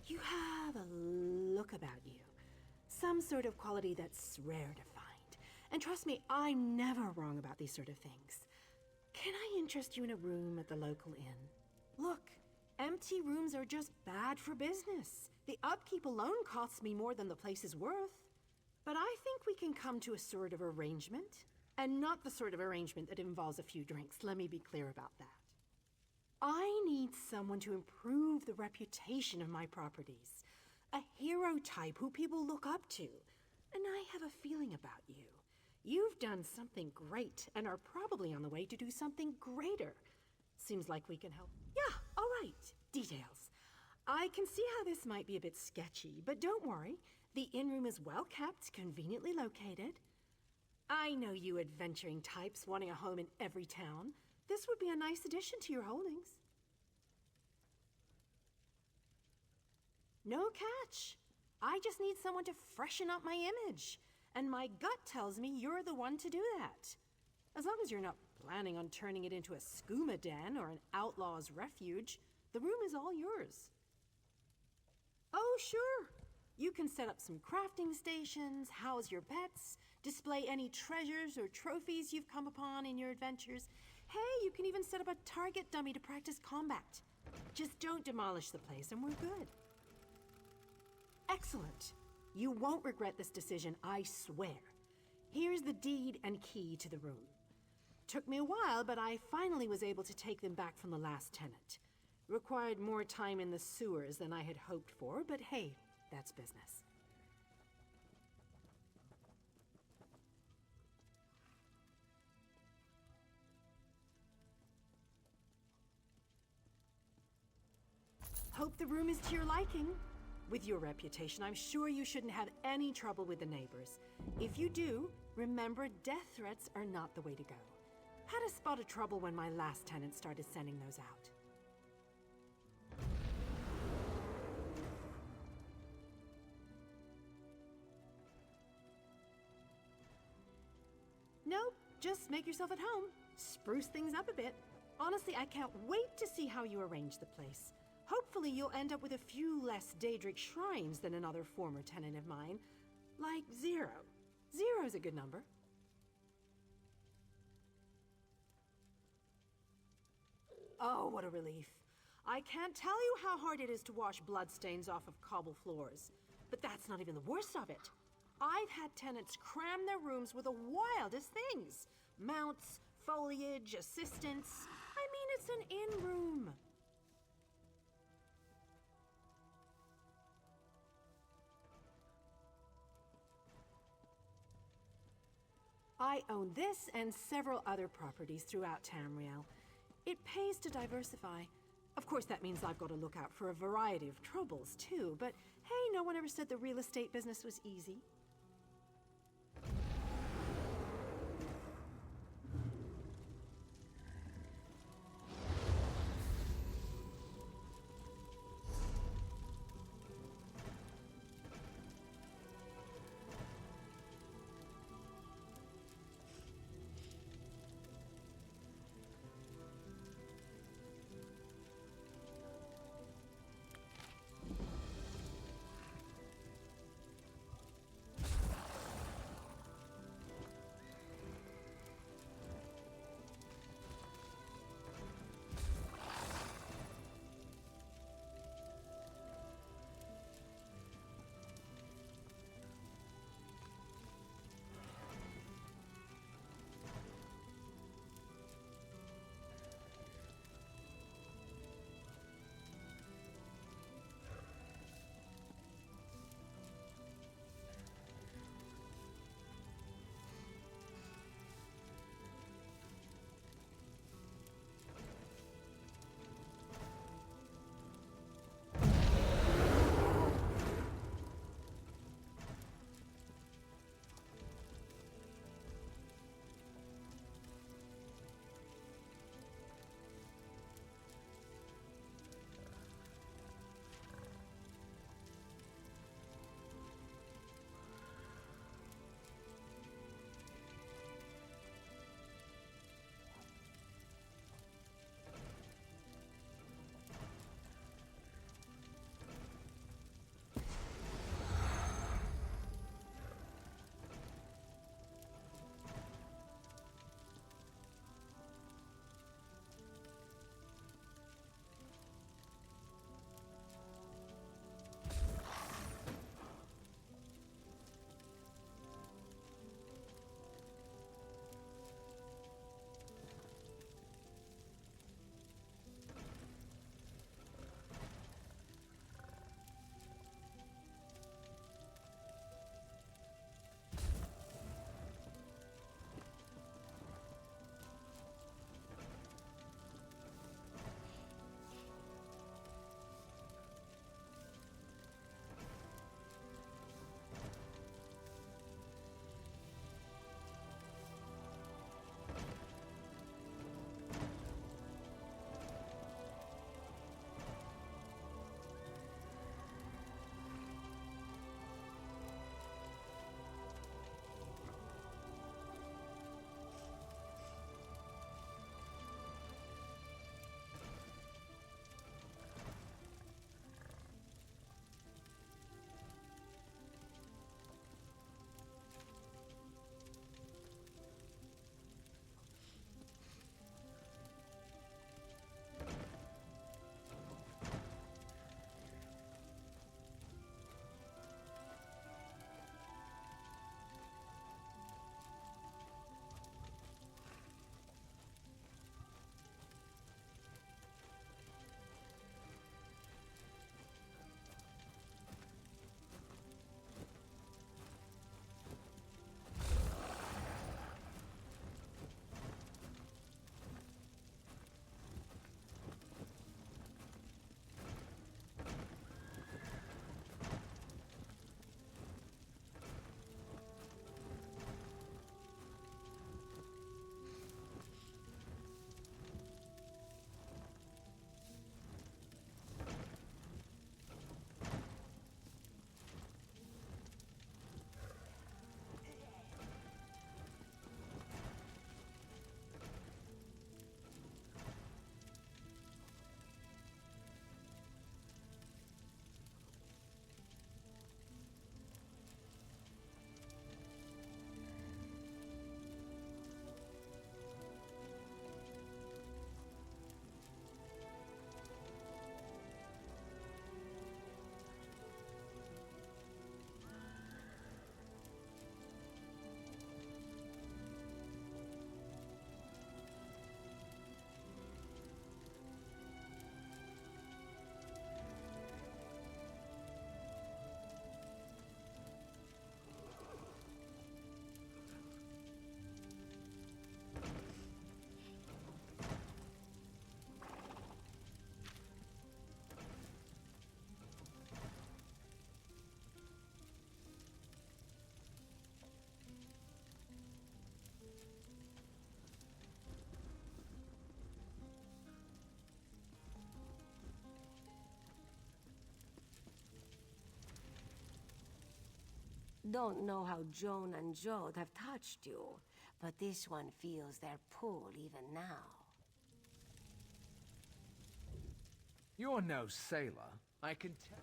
You have a look about you. Some sort of quality that's rare to find. And trust me, I'm never wrong about these sort of things. Can I interest you in a room at the local inn? Look, empty rooms are just bad for business. The upkeep alone costs me more than the place is worth. But I think we can come to a sort of arrangement. And not the sort of arrangement that involves a few drinks, let me be clear about that. I need someone to improve the reputation of my properties. A hero type who people look up to. And I have a feeling about you. You've done something great and are probably on the way to do something greater. Seems like we can help. Yeah, all right. Details. I can see how this might be a bit sketchy, but don't worry. The inn room is well kept, conveniently located. I know you adventuring types wanting a home in every town. This would be a nice addition to your holdings. No catch. I just need someone to freshen up my image. And my gut tells me you're the one to do that. As long as you're not planning on turning it into a skooma den or an outlaw's refuge, the room is all yours. Oh, sure. You can set up some crafting stations, house your pets, display any treasures or trophies you've come upon in your adventures. Hey, you can even set up a target dummy to practice combat. Just don't demolish the place and we're good. Excellent. You won't regret this decision, I swear. Here's the deed and key to the room. Took me a while, but I finally was able to take them back from the last tenant. Required more time in the sewers than I had hoped for, but hey, That's business. Hope the room is to your liking. With your reputation, I'm sure you shouldn't have any trouble with the neighbors. If you do, remember death threats are not the way to go. Had a spot of trouble when my last tenant started sending those out. Nope, just make yourself at home. Spruce things up a bit. Honestly, I can't wait to see how you arrange the place. Hopefully you'll end up with a few less Daedric shrines than another former tenant of mine. Like 0. 0's a good number. Oh, what a relief. I can't tell you how hard it is to wash bloodstains off of cobble floors. But that's not even the worst of it. I've had tenants cram their rooms with the wildest things. Mounts, foliage, assistants. I mean, it's an in-room. I own this and several other properties throughout Tamriel. It pays to diversify. Of course, that means I've got to look out for a variety of troubles, too. But hey, no one ever said the real estate business was easy. Don't know how Joan and Jode have touched you, but this one feels their pull even now. You're no sailor, I can tell.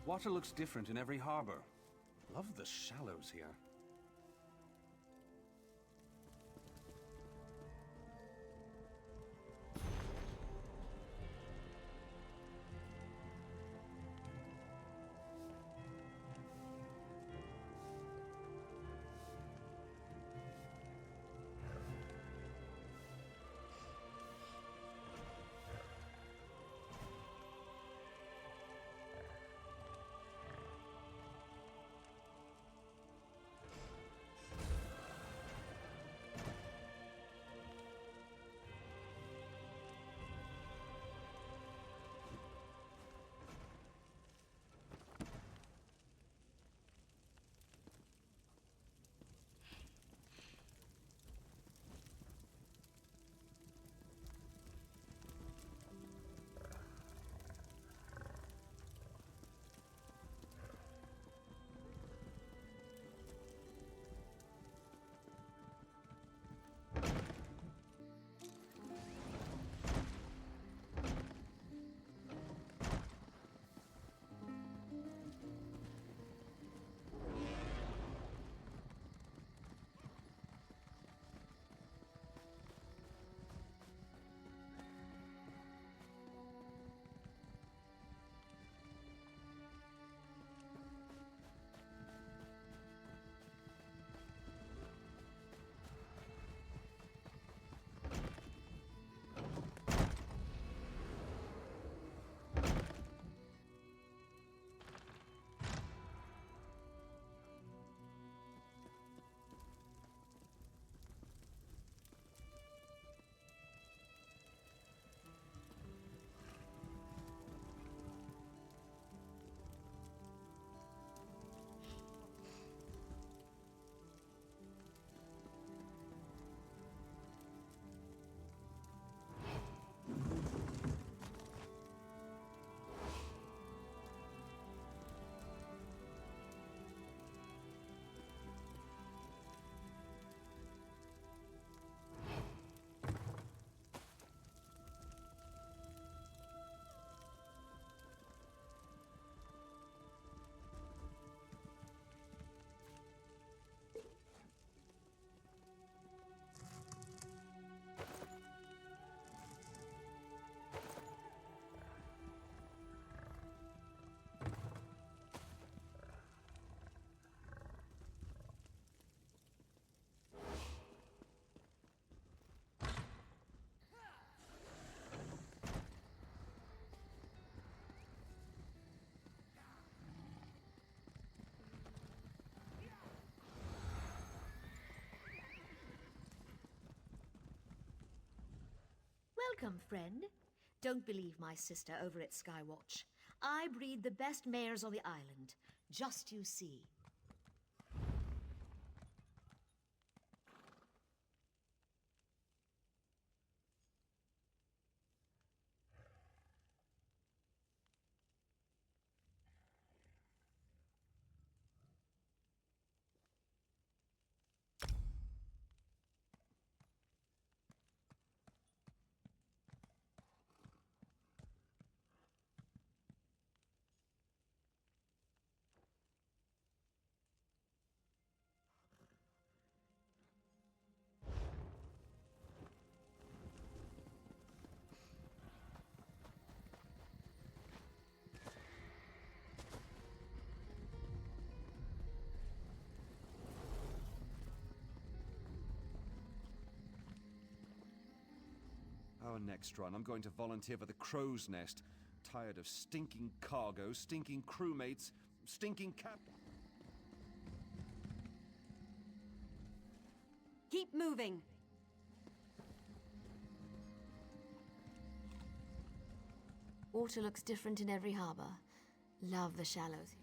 Water looks different in every harbor. Love the shallows here. Welcome, friend. Don't believe my sister over at Skywatch. I breed the best mares on the island. Just you see. Our next run, I'm going to volunteer for the Crow's Nest. Tired of stinking cargo, stinking crewmates, stinking cap... Keep moving. Water looks different in every harbor. Love the shallows.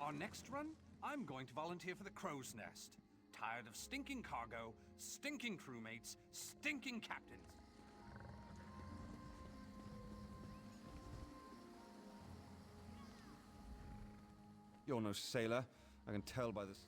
Our next run, I'm going to volunteer for the Crow's Nest. Tired of stinking cargo, stinking crewmates, stinking captains. You're no sailor. I can tell by this.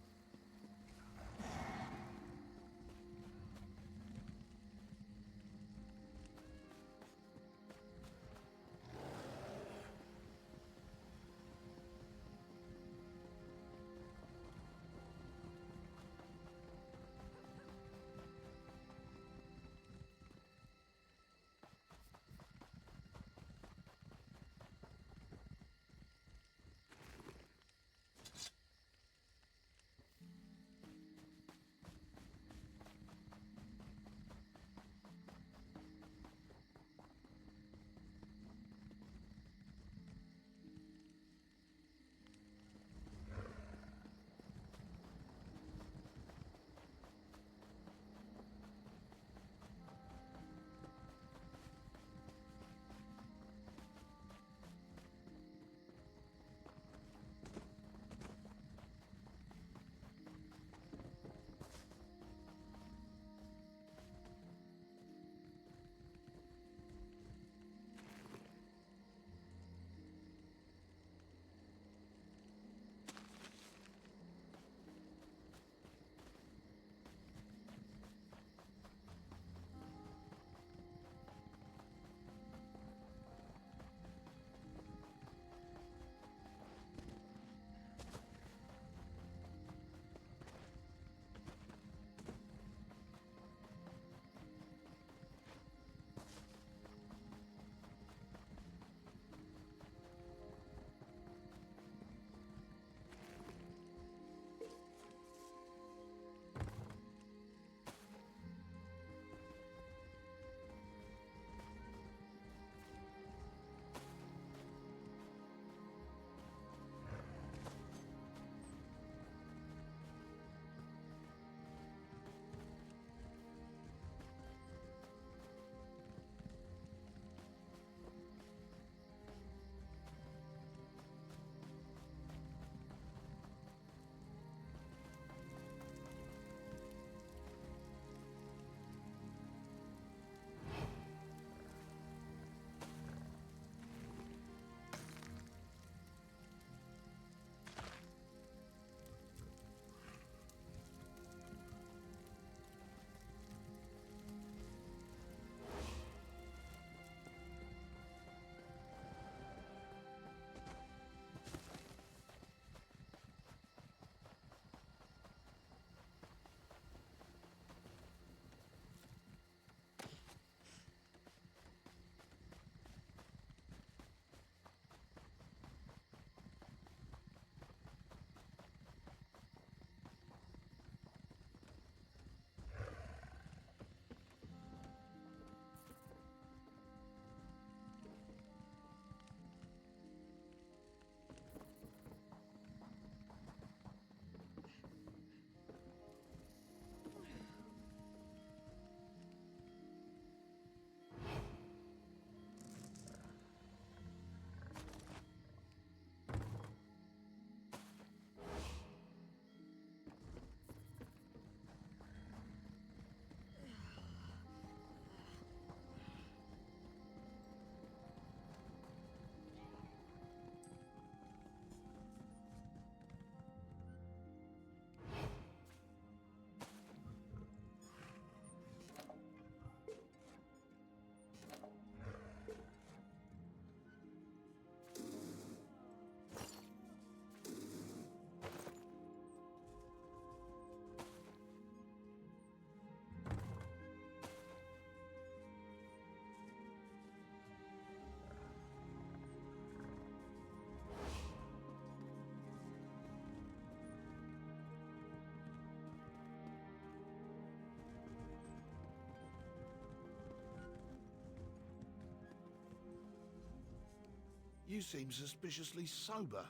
You seem suspiciously sober.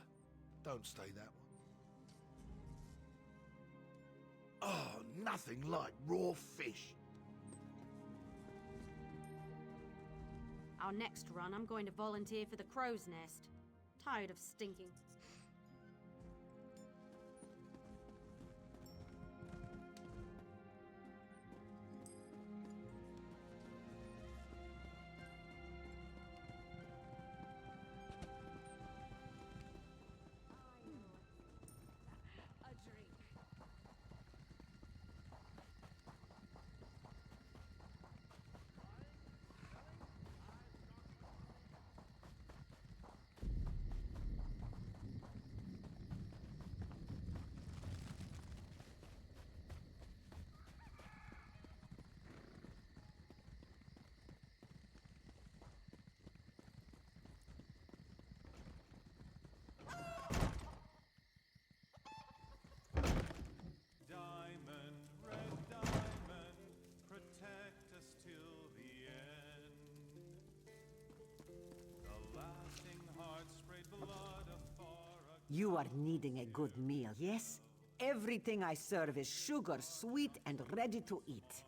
Don't stay that one. Oh, nothing like raw fish. Our next run, I'm going to volunteer for the Crow's Nest. Tired of stinking. Diamond, red diamond, protect us till the end. The lasting heart sprayed blood afar. You are needing a good meal, yes? Everything I serve is sugar, sweet, and ready to eat.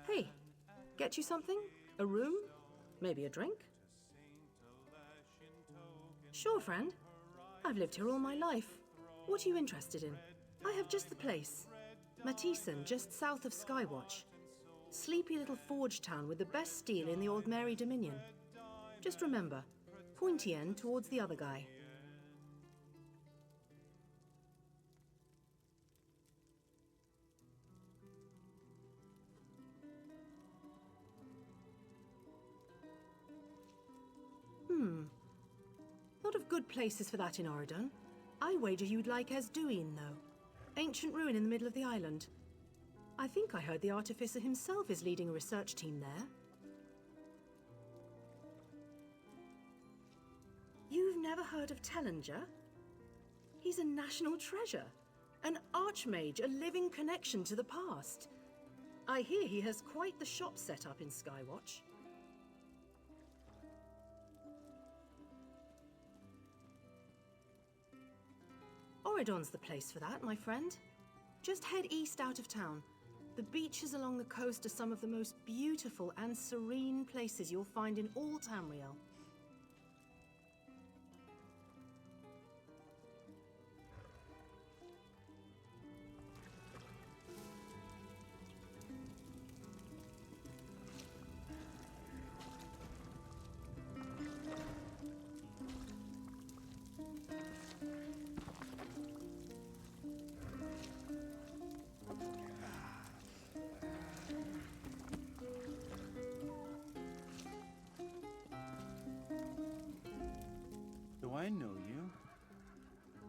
Hey, get you something? A room? Maybe a drink? Sure, friend. I've lived here all my life. What are you interested in? I have just the place. Matheson, just south of Skywatch. Sleepy little forge town with the best steel in the Old Mary Dominion. Just remember, pointy end towards the other guy. Lot of good places for that in Oregon. I wager you'd like Esduin, though. Ancient ruin in the middle of the island. I think I heard the artificer himself is leading a research team there. You've never heard of Tellinger? He's a national treasure. An archmage, a living connection to the past. I hear he has quite the shop set up in Skywatch. Oridon's the place for that, my friend. Just head east out of town. The beaches along the coast are some of the most beautiful and serene places you'll find in all Tamriel. Do I know you?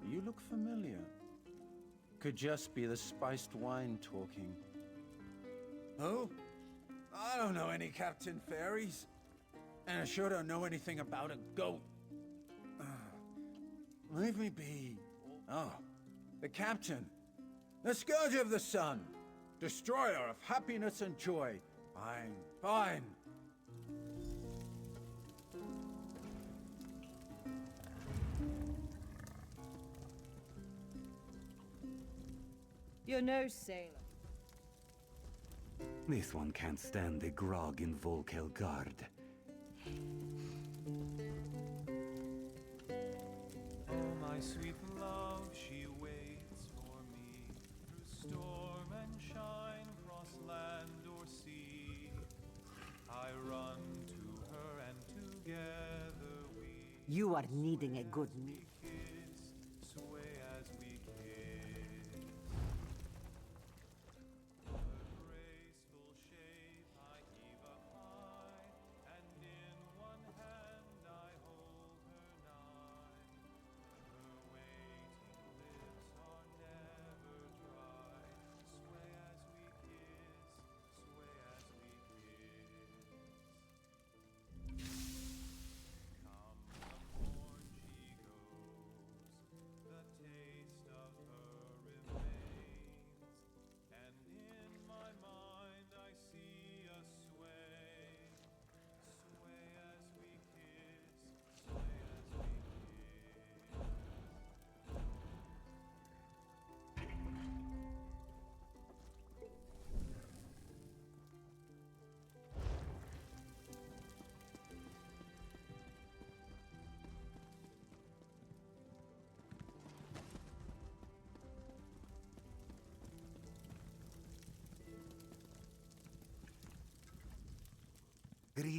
You look familiar. Could just be the spiced wine talking. Oh? I don't know any Captain Fairies. And I sure don't know anything about a goat. Leave me be. Oh, the Captain. The Scourge of the Sun. Destroyer of happiness and joy. Fine, fine. You're no sailor. This one can't stand the grog in Volkelgard. Oh, my sweet love, she waits for me through storm and shine, cross land or sea. I run to her and together we You are needing a good meal. kiss, sway as we kiss. Her graceful shape I heave up high, and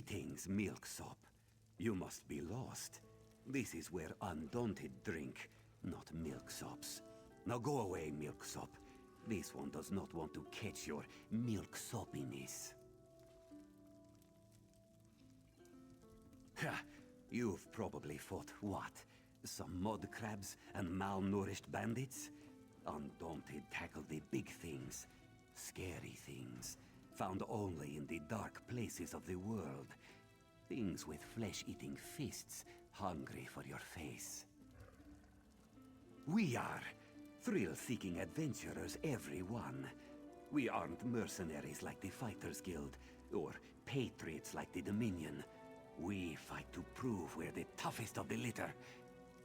Greetings, milksop. You must be lost. This is where undaunted drink, not milksops. Now go away, milksop. This one does not want to catch your milksopiness. Ha! You've probably fought what? Some mud crabs and malnourished bandits? Undaunted tackle the big things. Scary things. Found only in the dark places of the world. Things with flesh-eating fists, hungry for your face. We are thrill-seeking adventurers, every one. We aren't mercenaries like the Fighters Guild, or patriots like the Dominion. We fight to prove we're the toughest of the litter.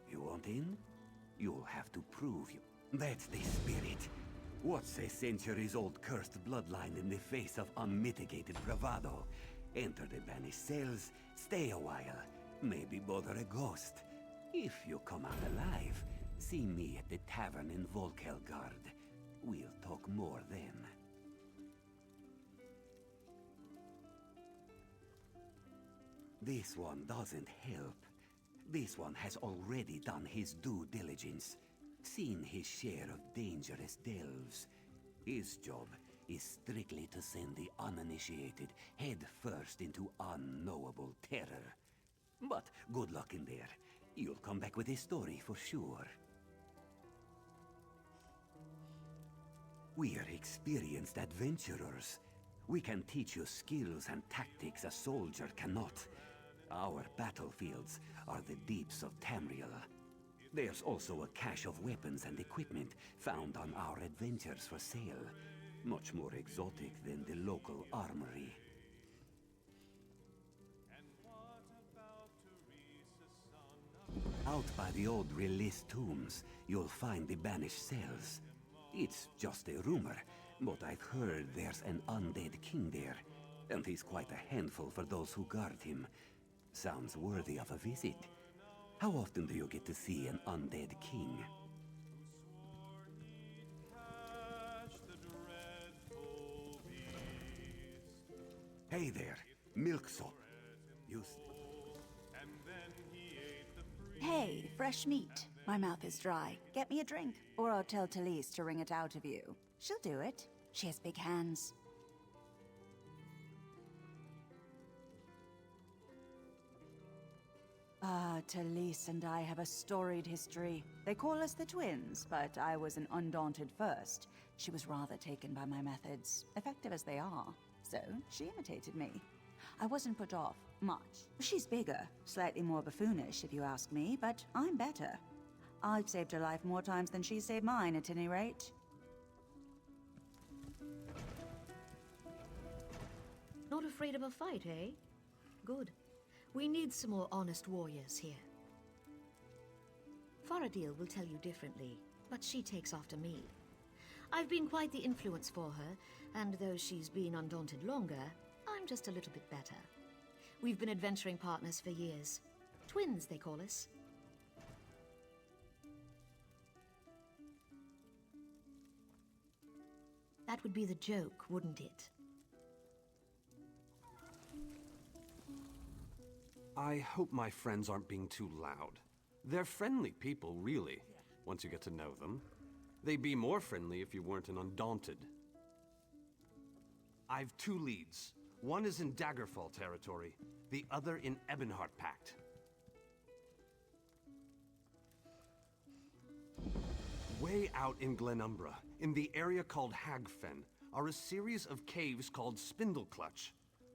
You want in? You'll have to prove you. That's the spirit. What's a centuries-old cursed bloodline in the face of unmitigated bravado? Enter the banished cells, stay a while, maybe bother a ghost. If you come out alive, see me at the tavern in Volkelgard. We'll talk more then. This one doesn't help. This one has already done his due diligence, seen his share of dangerous delves. His job is strictly to send the uninitiated head first into unknowable terror. But good luck in there. You'll come back with a story for sure. We're experienced adventurers. We can teach you skills and tactics a soldier cannot. Our battlefields are the deeps of Tamriel. There's also a cache of weapons and equipment found on our adventures for sale. Much more exotic than the local armory. Out by the old Release tombs, you'll find the banished cells. It's just a rumor, but I've heard there's an undead king there, and he's quite a handful for those who guard him. Sounds worthy of a visit. How often do you get to see an undead king? Hey there, milksop. Hey, fresh meat. My mouth is dry. Get me a drink, or I'll tell Talise to wring it out of you. She'll do it. She has big hands. Talise and I have a storied history. They call us the twins, but I was an undaunted first. She was rather taken by my methods, effective as they are. So, she imitated me. I wasn't put off much. She's bigger, slightly more buffoonish if you ask me, but I'm better. I've saved her life more times than she saved mine, at any rate. Not afraid of a fight, eh? Good. We need some more honest warriors here. Faradil will tell you differently, but she takes after me. I've been quite the influence for her, and though she's been undaunted longer, I'm just a little bit better. We've been adventuring partners for years. Twins, they call us. That would be the joke, wouldn't it? I hope my friends aren't being too loud. They're friendly people, really, once you get to know them. They'd be more friendly if you weren't an undaunted. I've two leads. One is in Daggerfall territory, the other in Ebonheart Pact. Way out in Glenumbra, in the area called Hagfen, are a series of caves called Spindleclutch.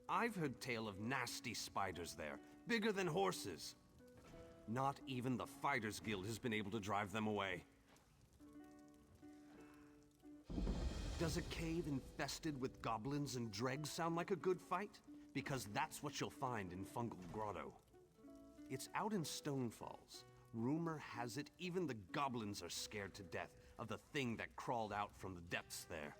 I've heard tale of nasty spiders there, bigger than horses. Not even the Fighters Guild has been able to drive them away. Does a cave infested with goblins and dregs sound like a good fight? Because that's what you'll find in Fungal Grotto. It's out in Stonefalls. Rumor has it even the goblins are scared to death of the thing that crawled out from the depths there.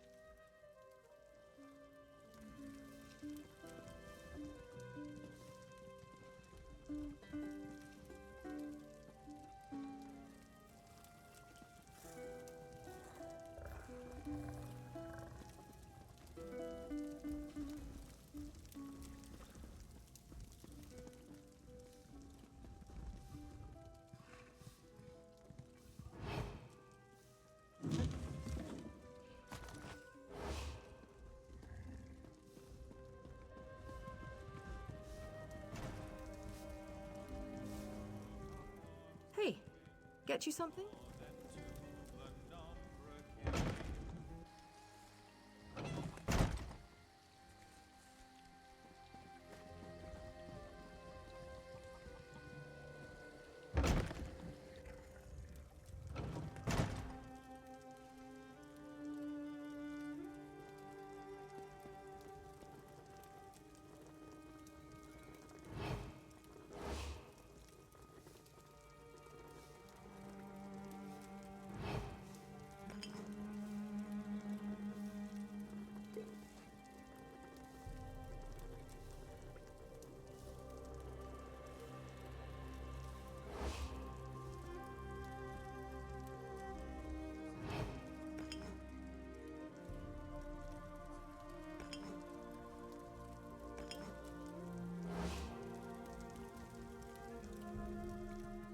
get you something?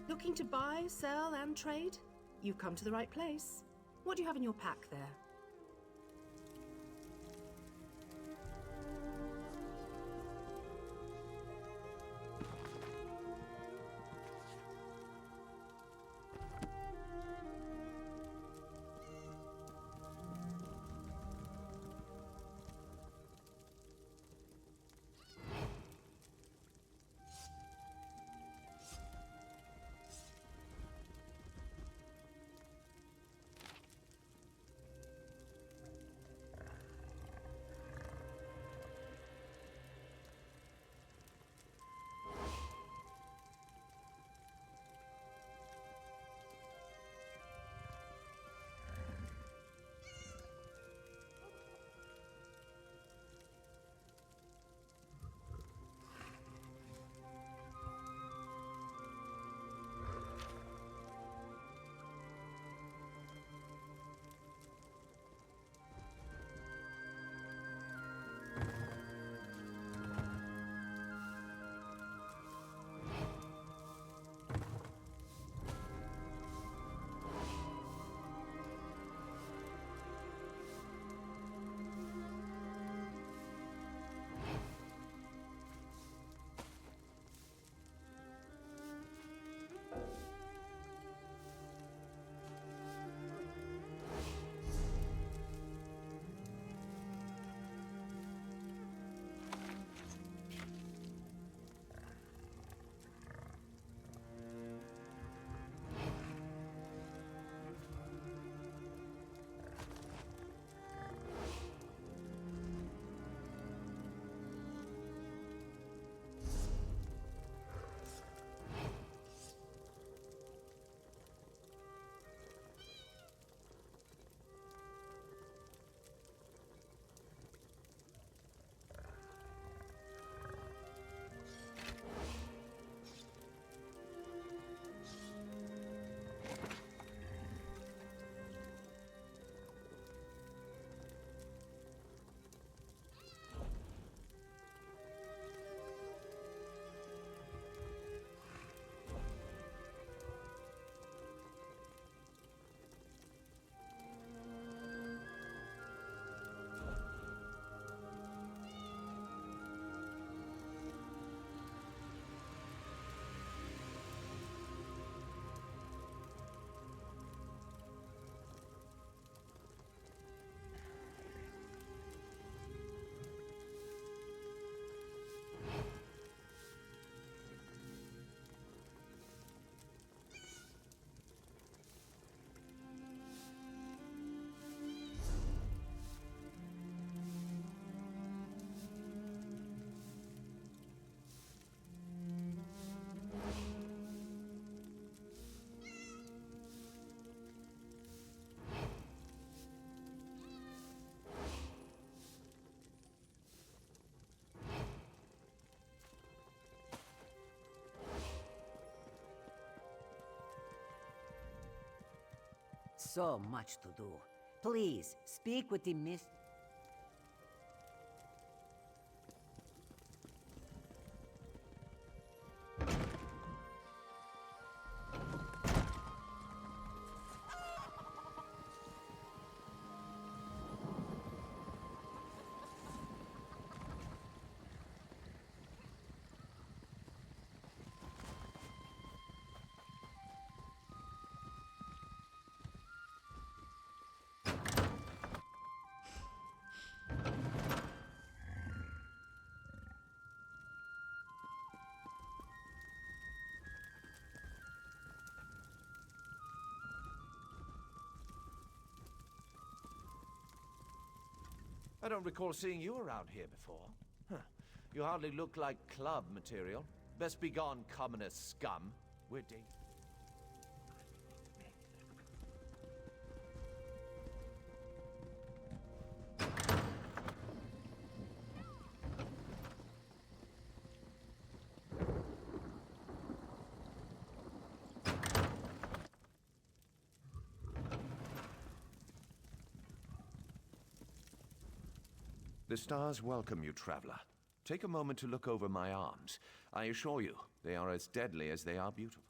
Looking to buy, sell, and trade? You've come to the right place. What do you have in your pack there? So much to do. Please, speak with the Miss... I don't recall seeing you around here before. Huh. You hardly look like club material. Best be gone, commoner scum. We're dangerous. The stars welcome you, traveler. Take a moment to look over my arms. I assure you, they are as deadly as they are beautiful.